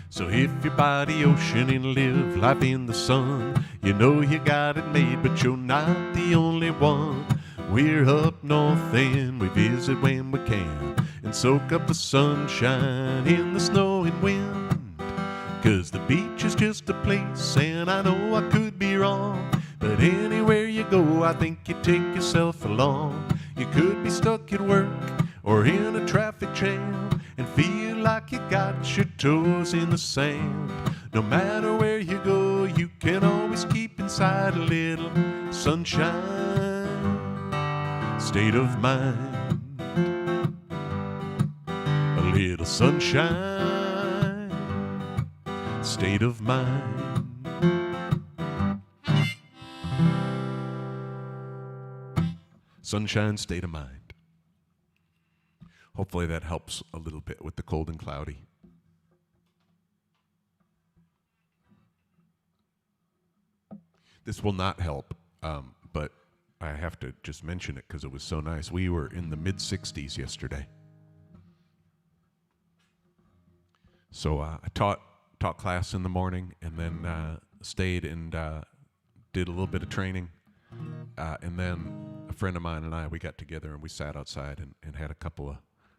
So if you're by the ocean and live life in the sun, you know you got it made, but you're not the only one. We're up north and we visit when we can, and soak up the sunshine in the snow and wind. 'Cause the beach is just a place, and I know I could be wrong, but anywhere you go, I think you take yourself along. You could be stuck at work or in a traffic jam and feel like you got your toes in the sand. No matter where you go, you can always keep inside a little sunshine. State of mind. A little sunshine. State of mind. Sunshine, state of mind. Hopefully that helps a little bit with the cold and cloudy. This will not help, but I have to just mention it because it was so nice. We were in the mid-60s yesterday. So I taught class in the morning and then stayed and did a little bit of training. And then a friend of mine and we got together and we sat outside and had a couple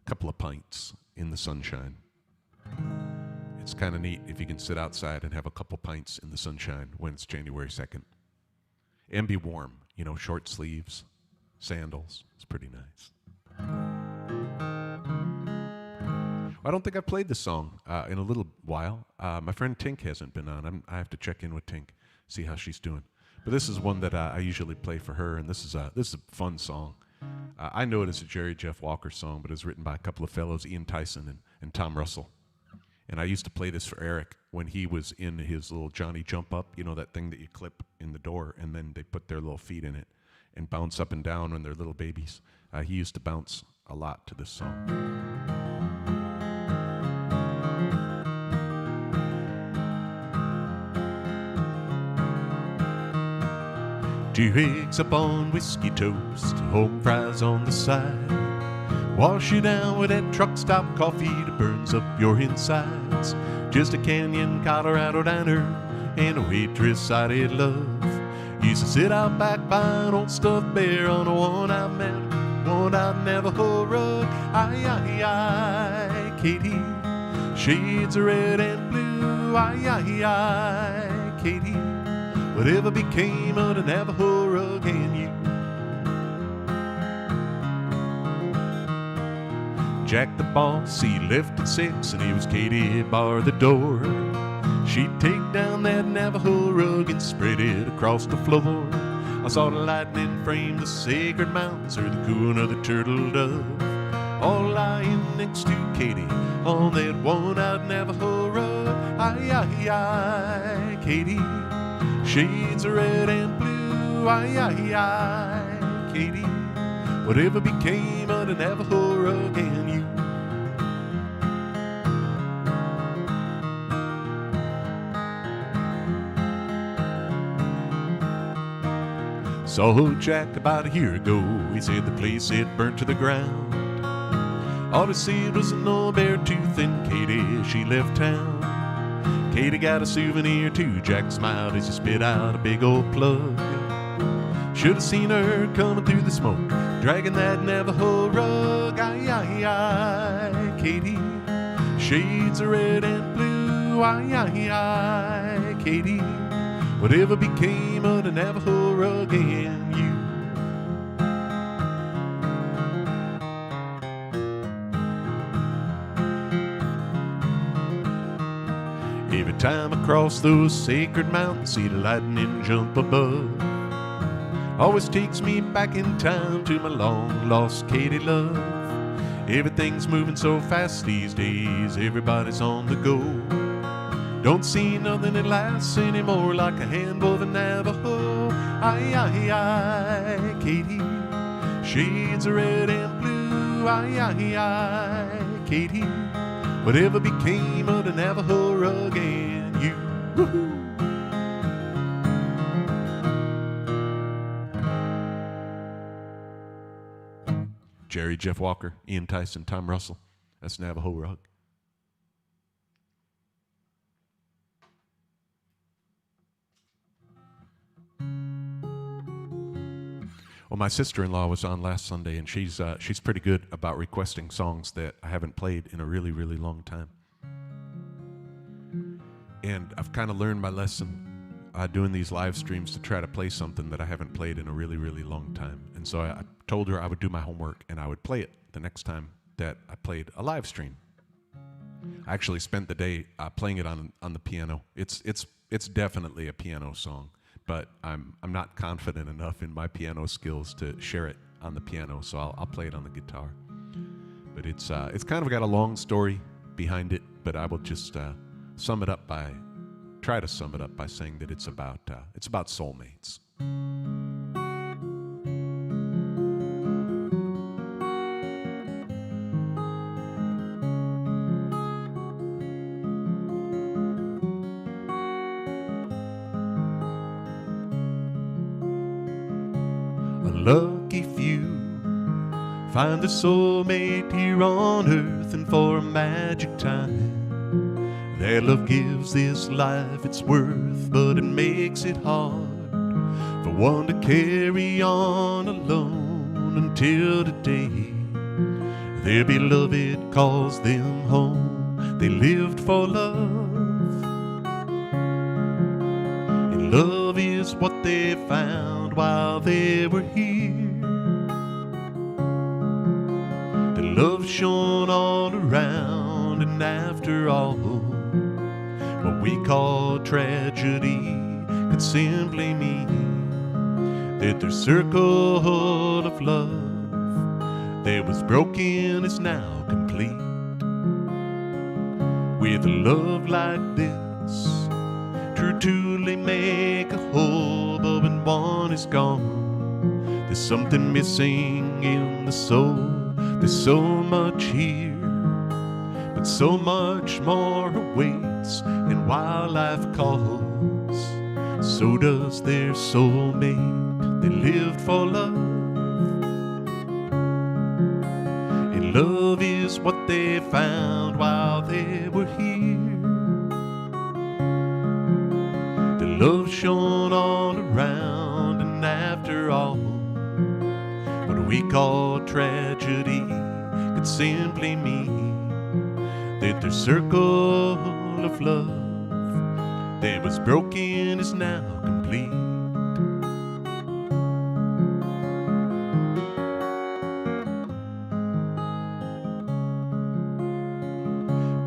of pints in the sunshine. It's kind of neat if you can sit outside and have a couple pints in the sunshine when it's January 2nd. And be warm, short sleeves, sandals. It's pretty nice. I don't think I've played this song in a little while. My friend Tink hasn't been on. I have to check in with Tink, see how she's doing. But this is one that I usually play for her, and this is a fun song. I know it as a Jerry Jeff Walker song, but it was written by a couple of fellows, Ian Tyson and Tom Russell. And I used to play this for Eric when he was in his little Johnny Jump Up, that thing that you clip in the door, and then they put their little feet in it and bounce up and down when they're little babies. He used to bounce a lot to this song. 2 eggs up on whiskey toast, home fries on the side. Wash you down with that truck stop coffee that burns up your insides. Just a Canyon, Colorado diner and a waitress I did love. Used to sit out back buying old stuffed bear on a one-eyed Navajo rug. Aye, Katie, shades of red and blue. Aye, Katie, whatever became of the Navajo rug and you. Jack the boss, he left at 6 and he was Katie bar the door. She'd take down that Navajo rug and spread it across the floor. I saw the lightning frame the sacred mountains, heard the cooing of the turtle dove, all lying next to Katie on that one-eyed Navajo rug. Aye, Katie, shades of red and blue. Aye, Katie, whatever became of the Navajo rug and you. Saw Jack about a year ago. He said the place had burnt to the ground. All he said was an old bare tooth, and Katie, she left town. Katie got a souvenir too. Jack smiled as he spit out a big old plug. Should have seen her coming through the smoke, dragging that Navajo rug. Aye, Katie, shades of red and blue. Aye, Katie, whatever became of the Navajo rug and you. Every time I cross those sacred mountains, see the lightning jump above. Always takes me back in time to my long-lost Katie love. Everything's moving so fast these days, everybody's on the go. Don't see nothing that lasts anymore like a handful of Navajo. Aye, Katie, shades of red and blue. Aye, Katie, whatever became of the Navajo rug and you. Woo-hoo. Jerry Jeff Walker, Ian Tyson, Tom Russell. That's Navajo rug. Well, my sister-in-law was on last Sunday, and she's pretty good about requesting songs that I haven't played in a really, really long time. And I've kind of learned my lesson doing these live streams to try to play something that I haven't played in a really, really long time. And so I told her I would do my homework and I would play it the next time that I played a live stream. I actually spent the day playing it on the piano. It's definitely a piano song, but I'm not confident enough in my piano skills to share it on the piano, so I'll play it on the guitar. But it's kind of got a long story behind it, but I will just try to sum it up by saying that it's about soulmates. lucky few find the soulmate here on earth, and for a magic time their love gives this life its worth. But it makes it hard for one to carry on alone until the day their beloved calls them home. They lived for love, and love is what they found while they were here. The love shone all around, and after all, what we call tragedy could simply mean that their circle of love that was broken is now complete. With a love like this, to truly make a whole, but when one is gone, there's something missing in the soul. There's so much here, but so much more awaits. And while life calls, so does their soulmate. They lived for love, and love is what they found while they were here. The love shone all around, and after all, what we call tragedy could simply mean that their circle of love that was broken is now complete.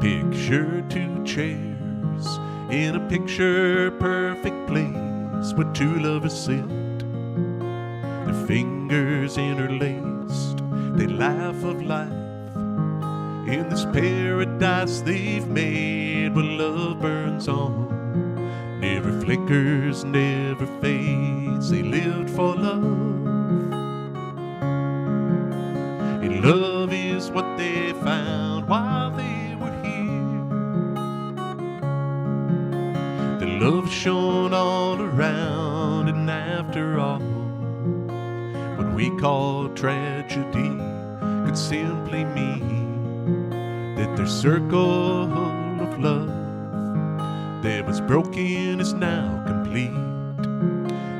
Picture two chairs in a picture-perfect place where two lovers sit, their fingers interlaced. They laugh of life in this paradise they've made, where love burns on, never flickers, never fades. They lived for love, and love is what they found while they were here. The love shone all around, and after all, what we call tragedy could simply mean that their circle of love that was broken is now complete.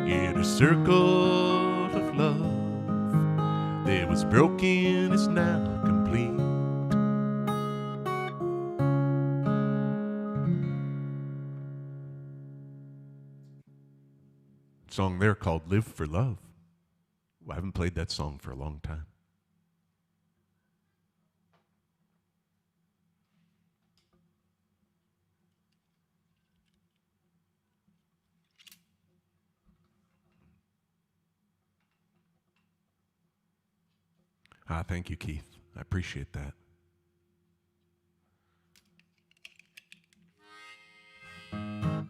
Yeah, their circle of love that was broken is now complete. Song there called Live for Love. I haven't played that song for a long time. Thank you, Keith. I appreciate that. Well,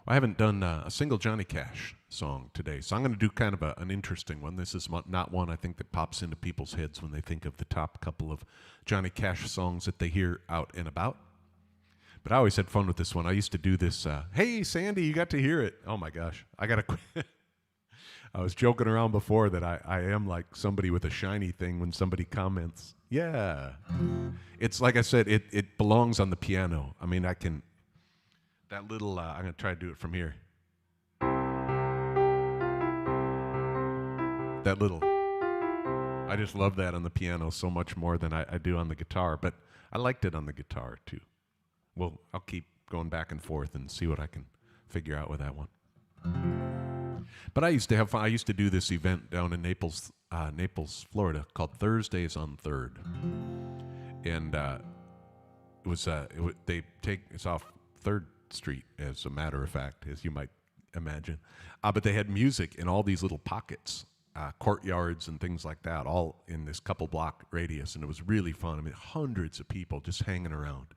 I haven't done a single Johnny Cash song today, so I'm going to do kind of an interesting one. This is not one I think that pops into people's heads when they think of the top couple of Johnny Cash songs that they hear out and about. But I always had fun with this one. I used to do this, hey, Sandy, you got to hear it. Oh, my gosh. I got to quit. I was joking around before that I am like somebody with a shiny thing when somebody comments. Yeah. It's like I said, it belongs on the piano. I mean, I can, that little, I'm going to try to do it from here. That little, I just love that on the piano so much more than I do on the guitar. But I liked it on the guitar, too. Well, I'll keep going back and forth and see what I can figure out with that one. But I used to have fun. I used to do this event down in Naples, Florida, called Thursdays on 3rd, and it's off 3rd Street, as a matter of fact, as you might imagine. But they had music in all these little pockets, courtyards and things like that, all in this couple block radius, and it was really fun. I mean, hundreds of people just hanging around,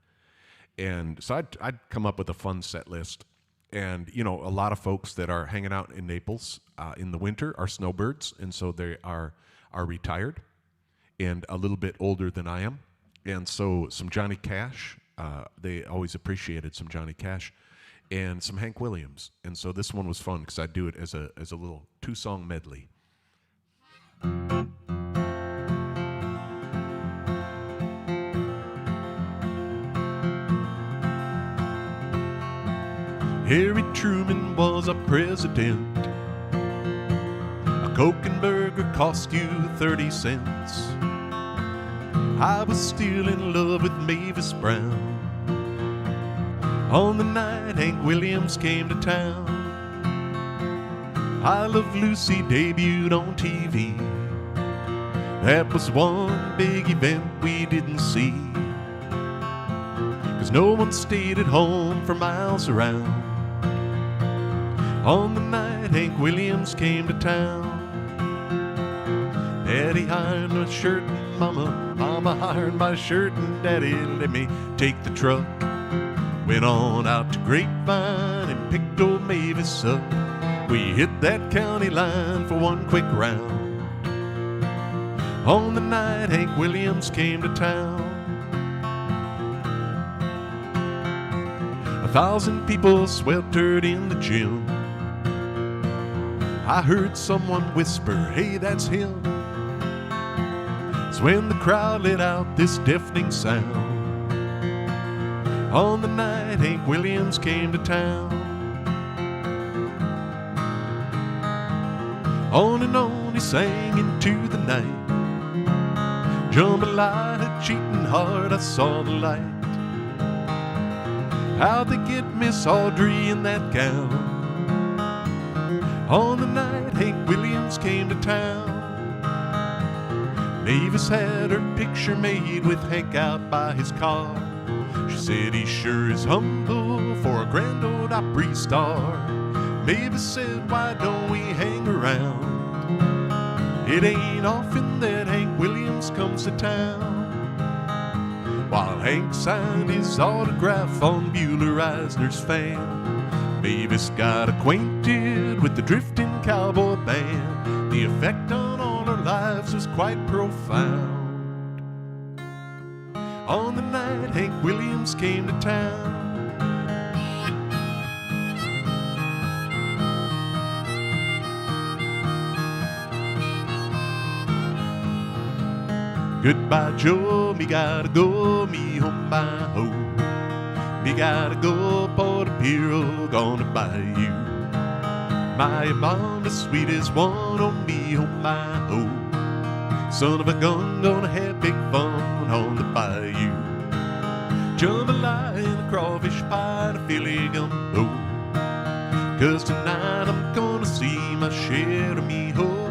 and so I'd come up with a fun set list. And, you know, a lot of folks that are hanging out in Naples in the winter are snowbirds, and so they are retired and a little bit older than I am. And so some Johnny Cash, they always appreciated some Johnny Cash, and some Hank Williams. And so this one was fun because I'd do it as a little 2-song medley. Harry Truman was a president. A Coke and burger cost you 30 cents. I was still in love with Mavis Brown on the night Hank Williams came to town. I Love Lucy debuted on TV. That was one big event we didn't see, 'cause no one stayed at home for miles around on the night Hank Williams came to town. Daddy ironed my shirt and Mama ironed my shirt, and Daddy let me take the truck. Went on out to Grapevine and picked old Mavis up. We hit that county line for one quick round on the night Hank Williams came to town. 1,000 people sweltered in the gym. I heard someone whisper, "Hey, that's him." It's when the crowd let out this deafening sound on the night Hank Williams came to town. On and on he sang into the night. Jambalaya, cheating hard, I saw the light. How'd they get Miss Audrey in that gown on the night Hank Williams came to town? Mavis had her picture made with Hank out by his car. She said he sure is humble for a grand old Opry star. Mavis said, "Why don't we hang around? It ain't often that Hank Williams comes to town." While Hank signed his autograph on Bueller Eisner's fan, Mavis got acquainted with the drifting cowboy band. The effect on all our lives was quite profound on the night Hank Williams came to town. Goodbye, Joe, me gotta go, me home by home. Me gotta go, Port Piro, gonna buy you. My mom, the sweetest one on me home by home. Son of a gun, gonna have big fun on the bayou. Jambalaya and a crawfish pie and a Philly gumbo. 'Cause tonight I'm gonna see my share of me ho.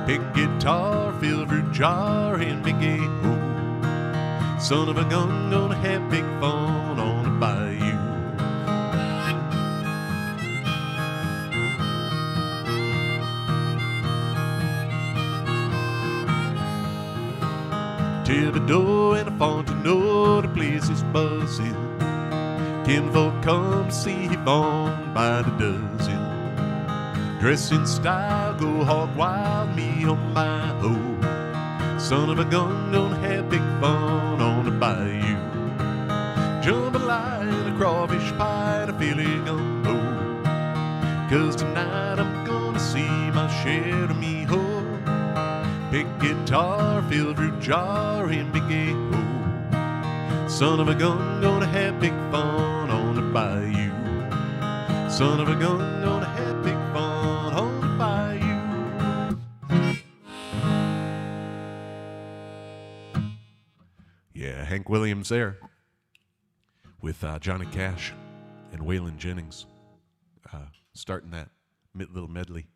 Pick guitar, fill fruit jar, and big A-ho. Son of a gun, gonna have big fun on the bayou. Thibodeau and a Fontenot, the place is buzzing. Kinfolk come to see Yvonne by the dozen. Dress in style, go hog wild, me on my hoe. Son of a gun, gonna have big fun on the bayou. Jambalaya and a crawfish pie and a Philly gumbo. 'Cause tonight I'm gonna see my share of me ho. Pick guitar, fill fruit jar, and big A-ho. Son of a gun, gonna have big fun on the bayou. Son of a gun, gonna have big fun on the bayou. Yeah, Hank Williams there with Johnny Cash and Waylon Jennings starting that little medley.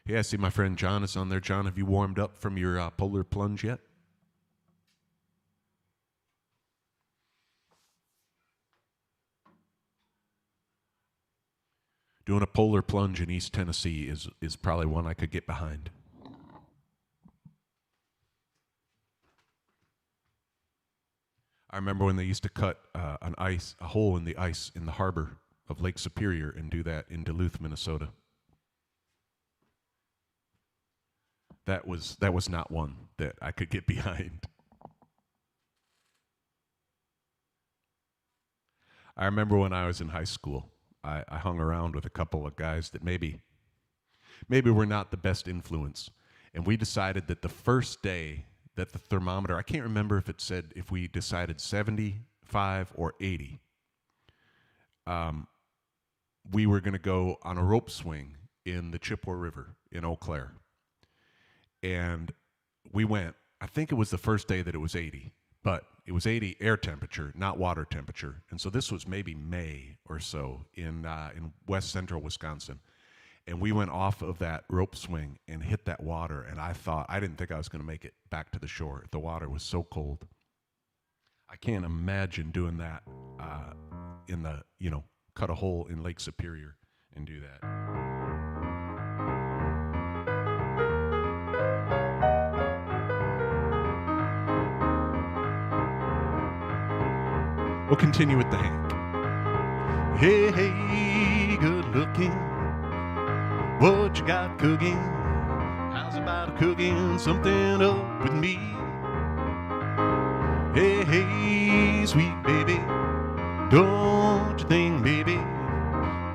Yeah, I see my friend John is on there. John, have you warmed up from your polar plunge yet? Doing a polar plunge in East Tennessee is probably one I could get behind. I remember when they used to cut a hole in the ice in the harbor of Lake Superior and do that in Duluth, Minnesota. That was not one that I could get behind. I remember when I was in high school, I hung around with a couple of guys that maybe were not the best influence. And we decided that the first day that the thermometer, I can't remember if it said if we decided 75 or 80, we were going to go on a rope swing in the Chippewa River in Eau Claire. And we went, I think it was the first day that it was 80, but it was 80 air temperature, not water temperature. And so this was maybe May or so in west central Wisconsin. And we went off of that rope swing and hit that water. And I didn't think I was going to make it back to the shore. The water was so cold. I can't imagine doing that cut a hole in Lake Superior and do that. We'll continue with the Hank. Hey, hey, good looking. What you got cooking? How's about cooking something up with me? Hey, hey, sweet baby. Don't you think, baby,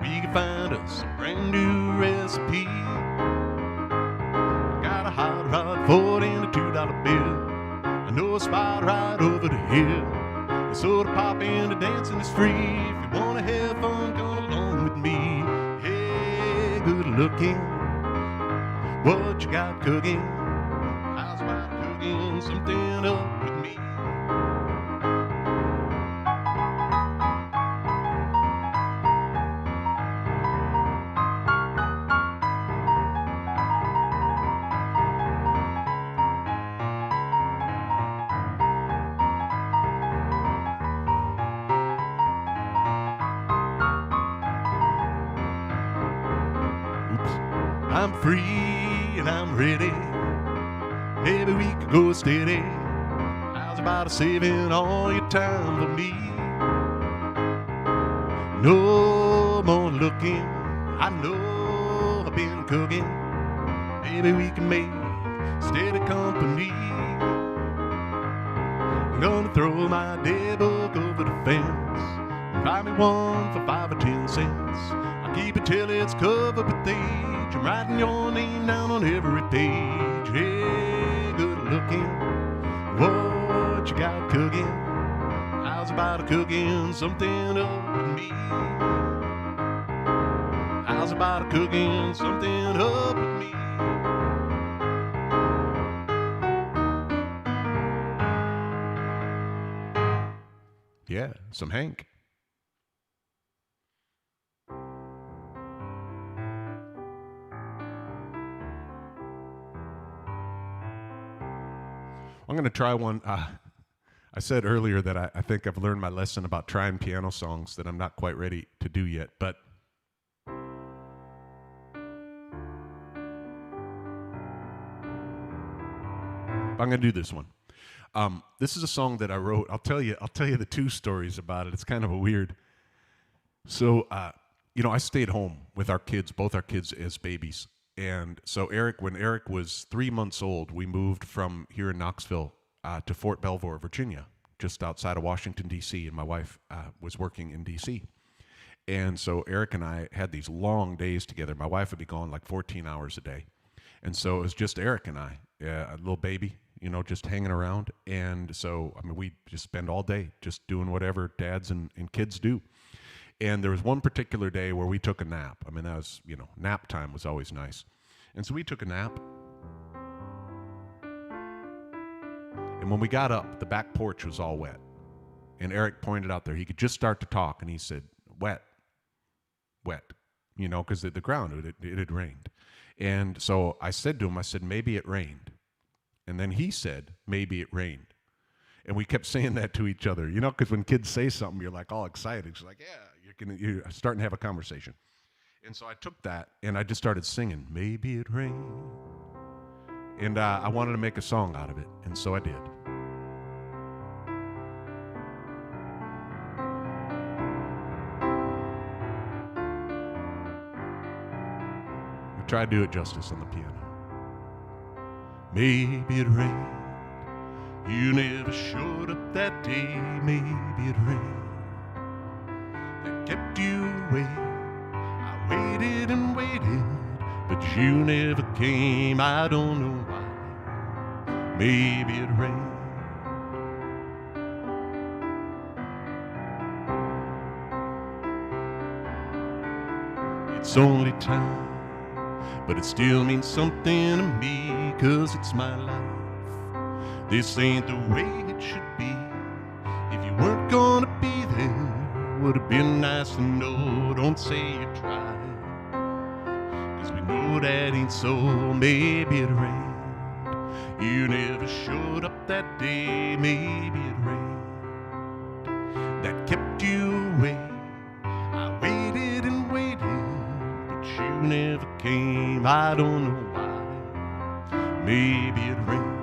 we can find us a brand new recipe? Got a hot rod, 40 and a $2 bill. I know a spot right over the hill. Soda pop and a dancing is free. If you wanna have fun, come along with me. Hey, good looking. What you got cooking? How's about cooking something up with me? I'm free and I'm ready. Maybe we could go steady. How's about saving all your time for me? No more looking. I know I've been cooking. Maybe we can make steady company. I'm gonna throw my day book over the fence and buy me one for 5 or 10 cents. I'll keep it till it's covered with age. I'm writing your name down on every page. Hey, good looking. What you got cooking? How's about cooking something up with me? How's about cooking something up with me? Yeah, some Hank. I'm going to try one. I said earlier that I think I've learned my lesson about trying piano songs that I'm not quite ready to do yet, but I'm going to do this one. This is a song that I wrote. I'll tell you the two stories about it. It's kind of a weird. So, I stayed home with our kids, both our kids as babies. And so when Eric was 3 months old, we moved from here in Knoxville to Fort Belvoir, Virginia, just outside of Washington, D.C., and my wife was working in D.C. And so Eric and I had these long days together. My wife would be gone like 14 hours a day. And so it was just Eric and I, a little baby, just hanging around. And so, we just spend all day just doing whatever dads and kids do. And there was one particular day where we took a nap. That was, nap time was always nice. And so we took a nap. And when we got up, the back porch was all wet. And Eric pointed out there, he could just start to talk. And he said, wet, because the ground, it had rained. And so I said to him, maybe it rained. And then he said, maybe it rained. And we kept saying that to each other, because when kids say something, you're like all excited. It's like, yeah. You're starting to have a conversation. And so I took that and I just started singing, maybe it rained. And I wanted to make a song out of it. And so I did. I tried to do it justice on the piano. Maybe it rained. You never showed up that day. Maybe it rained. Kept you away. I waited and waited but you never came. I don't know why. Maybe it rained. It's only time, but it still means something to me, 'cause it's my life. This ain't the way it should be. If you weren't gonna be there, would have been nice to know. Don't say you tried, 'cause we know that ain't so. Maybe it rained. You never showed up that day. Maybe it rained. That kept you away. I waited and waited, but you never came. I don't know why. Maybe it rained.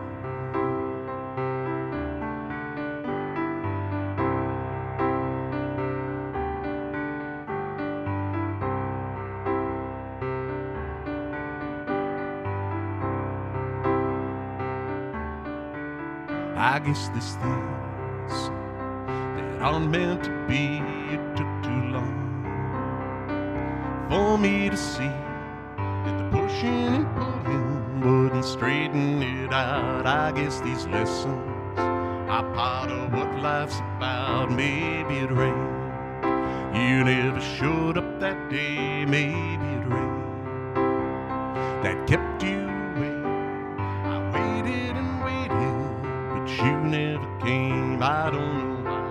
I guess there's things that aren't meant to be. It took too long for me to see that the pushing and pulling wouldn't straighten it out. I guess these lessons are part of what life's about. Maybe it rained. You never showed up that day. Maybe it rained. That kept you away. I waited and waited, but you never came. I don't know why.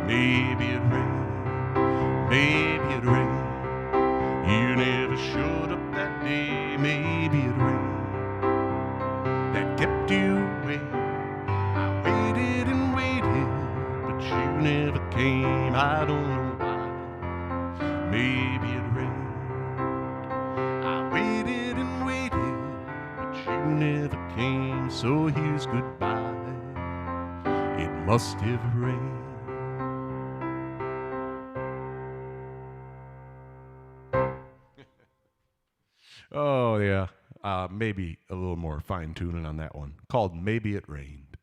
Maybe it rained. Maybe it rained. You never showed up that day. Maybe it rained. That kept you away. I waited and waited, but you never came. I don't know why. Maybe it rained. I waited and waited, but you never came. So here's goodbye. It must have rained. Oh, yeah. Maybe a little more fine-tuning on that one. Called Maybe It Rained.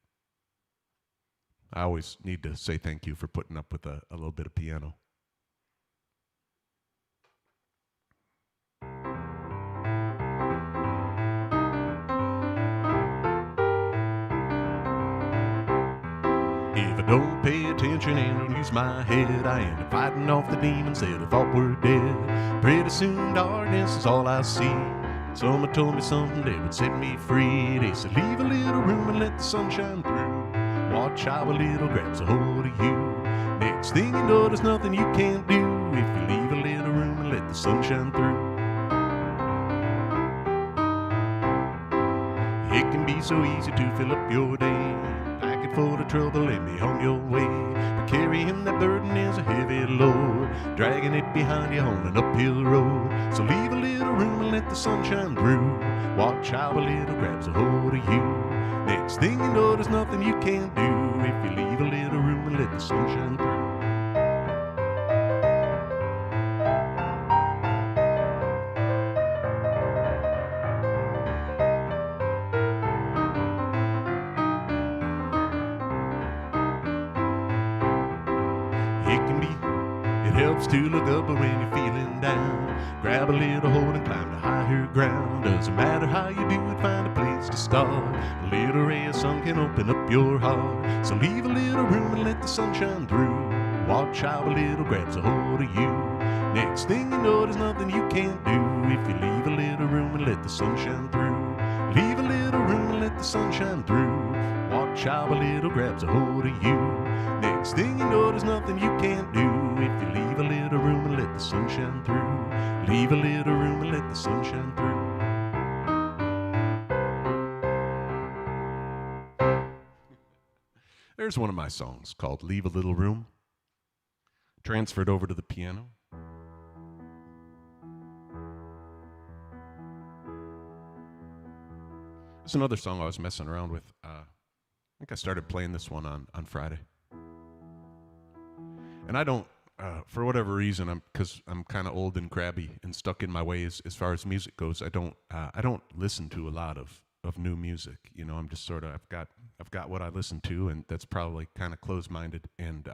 I always need to say thank you for putting up with a little bit of piano. If I don't pay attention and don't use my head, I end up fighting off the demons that I thought were dead. Pretty soon darkness is all I see. Someone told me something that would set me free. They said leave a little room and let the sun shine through. Watch how a little grabs a hold of you. Next thing you know, there's nothing you can't do if you leave a little room and let the sun shine through. It can be so easy to fill up your day, pack it full of trouble and be on your way. But carrying that burden is a heavy load, dragging it behind you on an uphill road. So leave a little room and let the sun shine through. Watch how a little grabs a hold of you. Next thing you know, there's nothing you can't do if you leave a little room and let the sun shine through. To look up when you're feeling down, grab a little hold and climb to higher ground. Doesn't matter how you do it, find a place to start. A little ray of sun can open up your heart. So leave a little room and let the sun shine through. Watch how a little grabs a hold of you. Next thing you know, there's nothing you can't do if you leave a little room and let the sun shine through. Leave a little room and let the sun shine through. Watch how a little grabs a hold of you. Next thing you know, there's nothing you can't do if you leave a little room and let the sun shine through. Leave a little room and let the sun shine through. There's one of my songs called Leave a Little Room, transferred over to the piano. There's another song I was messing around with. I think I started playing this one on Friday. And I don't, for whatever reason, because I'm kind of old and crabby and stuck in my ways as far as music goes. I don't listen to a lot of new music. You know, I'm just sort of, I've got what I listen to, and that's probably kind of closed-minded and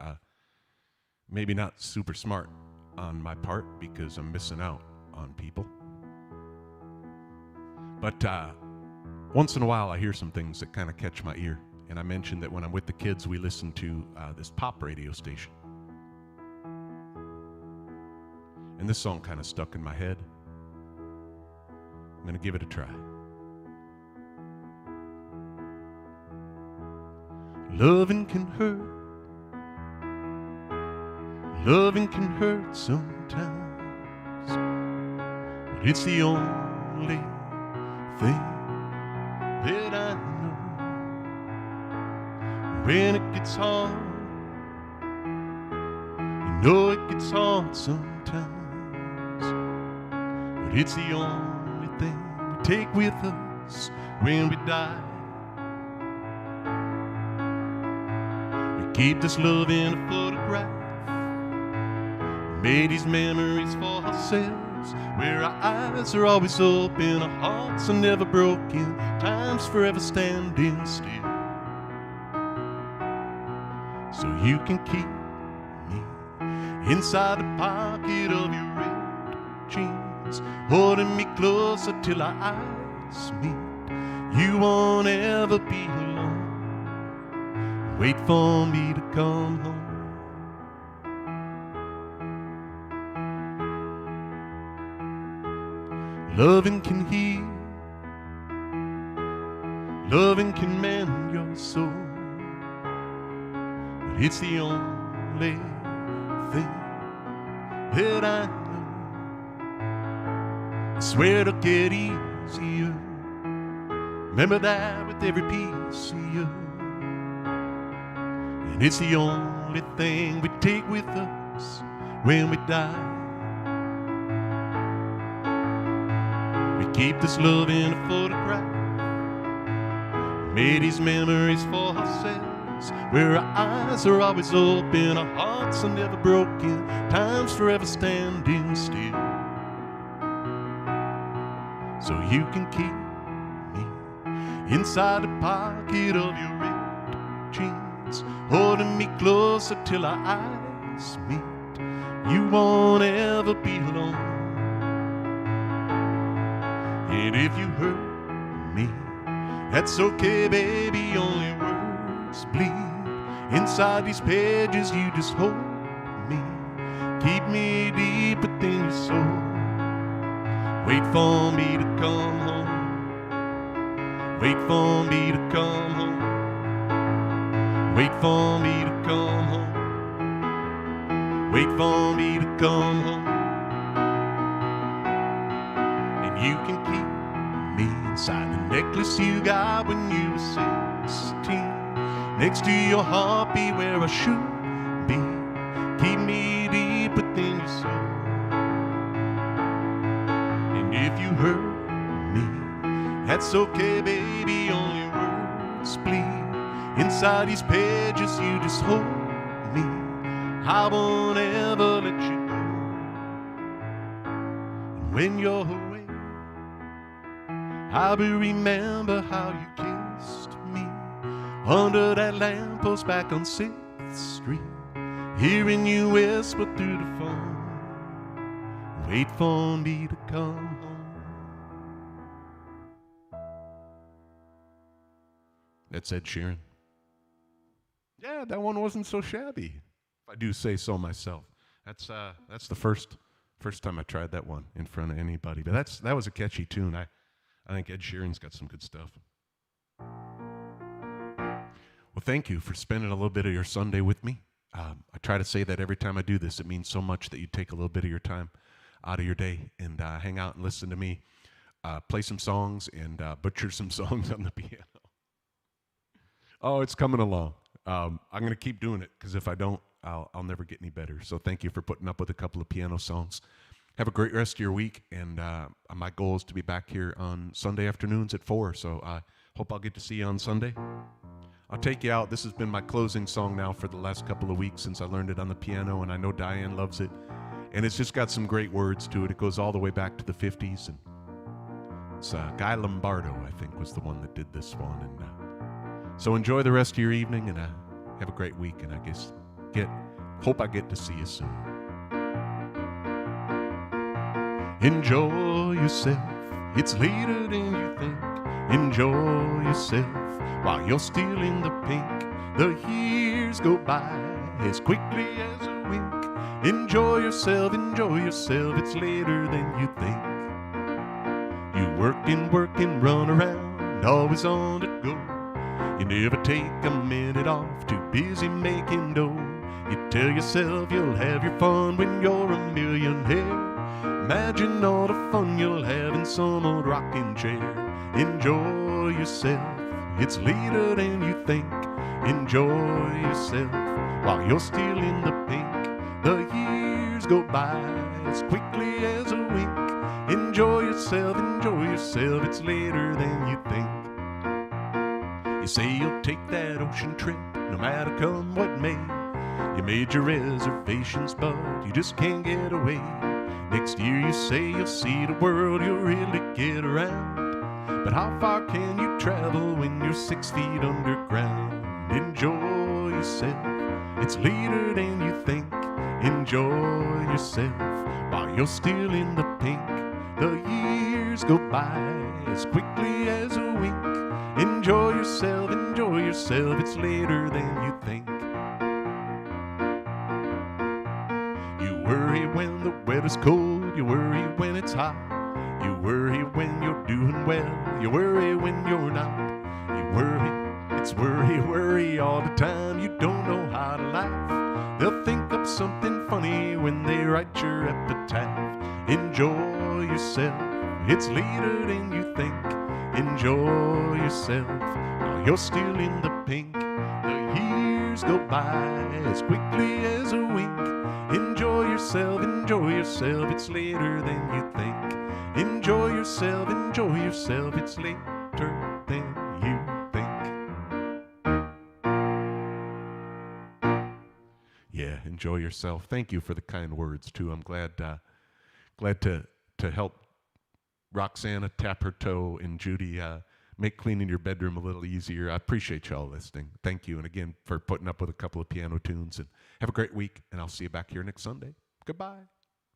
maybe not super smart on my part because I'm missing out on people. But once in a while, I hear some things that kind of catch my ear. And I mentioned that when I'm with the kids, we listen to this pop radio station. And this song kind of stuck in my head. I'm going to give it a try. Loving can hurt. Loving can hurt sometimes. But it's the only thing that I know. When it gets hard, you know it gets hard sometimes. But it's the only thing we take with us when we die. We keep this love in a photograph. We made these memories for ourselves, where our eyes are always open, our hearts are never broken, time's forever standing still. So you can keep me inside the pocket of your ripped jeans, holding me closer till our eyes meet. You won't ever be alone. Wait for me to come home. Loving can heal. Loving can mend your soul. But it's the only thing that I know. I swear it'll get easier. Remember that with every piece of you. And it's the only thing we take with us when we die. We keep this love in a photograph. Made these memories for ourselves, where our eyes are always open, our hearts are never broken, time's forever standing still. So you can keep me inside the pocket of your ripped jeans, holding me closer till our eyes meet. You won't ever be alone. And if you hurt me, that's okay, baby, only words bleed. Inside these pages, you just hold me, keep me deep within your soul. Wait for me to come home. Wait for me to come home. Wait for me to come home. Wait for me to come home. And you can keep me inside the necklace you got when you were 16. Next to your heartbeat where I should be. Keep me deep within your soul. And if you hurt me, that's okay, baby, only words bleed. Inside these pages you just hold me. I won't ever let you go. And when you're away, I will remember how you kissed me under that lamppost back on 6th Street, hearing you whisper through the phone, wait for me to come home. That's Ed Sheeran. Yeah, that one wasn't so shabby, if I do say so myself. That's the first time I tried that one in front of anybody. But that was a catchy tune. I think Ed Sheeran's got some good stuff. Well, thank you for spending a little bit of your Sunday with me. I try to say that every time I do this. It means so much that you take a little bit of your time out of your day and hang out and listen to me play some songs and butcher some songs on the piano. Oh, it's coming along. I'm going to keep doing it because if I don't, I'll never get any better. So thank you for putting up with a couple of piano songs. Have a great rest of your week, and my goal is to be back here on Sunday afternoons at 4, so I hope I'll get to see you on Sunday. I'll take you out. This has been my closing song now for the last couple of weeks since I learned it on the piano, and I know Diane loves it. And it's just got some great words to it. It goes all the way back to the 50s, and it's Guy Lombardo, I think, was the one that did this one. And so enjoy the rest of your evening, and have a great week, and I guess hope I get to see you soon. Enjoy yourself It's later than you think. Enjoy yourself while you're still in the pink. The years go by as quickly as a wink. Enjoy yourself, it's later than you think. You work and run around, always on the go. You never take a minute off, too busy making dough. You tell yourself you'll have your fun when you're a millionaire. Imagine all the fun you'll have in some old rocking chair. Enjoy yourself, it's later than you think. Enjoy yourself while you're still in the pink. The years go by as quickly as a wink. Enjoy yourself, it's later than you think. You say you'll take that ocean trip, no matter come what may. You made your reservations, but you just can't get away. Next year you say you'll see the world, you'll really get around. But how far can you travel when you're 6 feet underground? Enjoy yourself, it's later than you think. Enjoy yourself while you're still in the pink. The years go by as quickly as a wink. Enjoy yourself, it's later than you think. You worry when the weather's cold, you worry when it's hot. You worry when you're doing well, you worry when you're not. You worry, it's worry all the time. You don't know how to laugh. They'll think up something funny when they write your epitaph. Enjoy yourself, it's later than you think. Enjoy yourself while you're still in the pink. The years go by as quickly as a wink. Enjoy yourself, it's later than you think. Enjoy yourself, it's later than you think. Yeah, enjoy yourself. Thank you for the kind words, too. I'm glad to help Roxana tap her toe and Judy make cleaning your bedroom a little easier. I appreciate y'all listening. Thank you. And again, for putting up with a couple of piano tunes. And have a great week. And I'll see you back here next Sunday. Goodbye.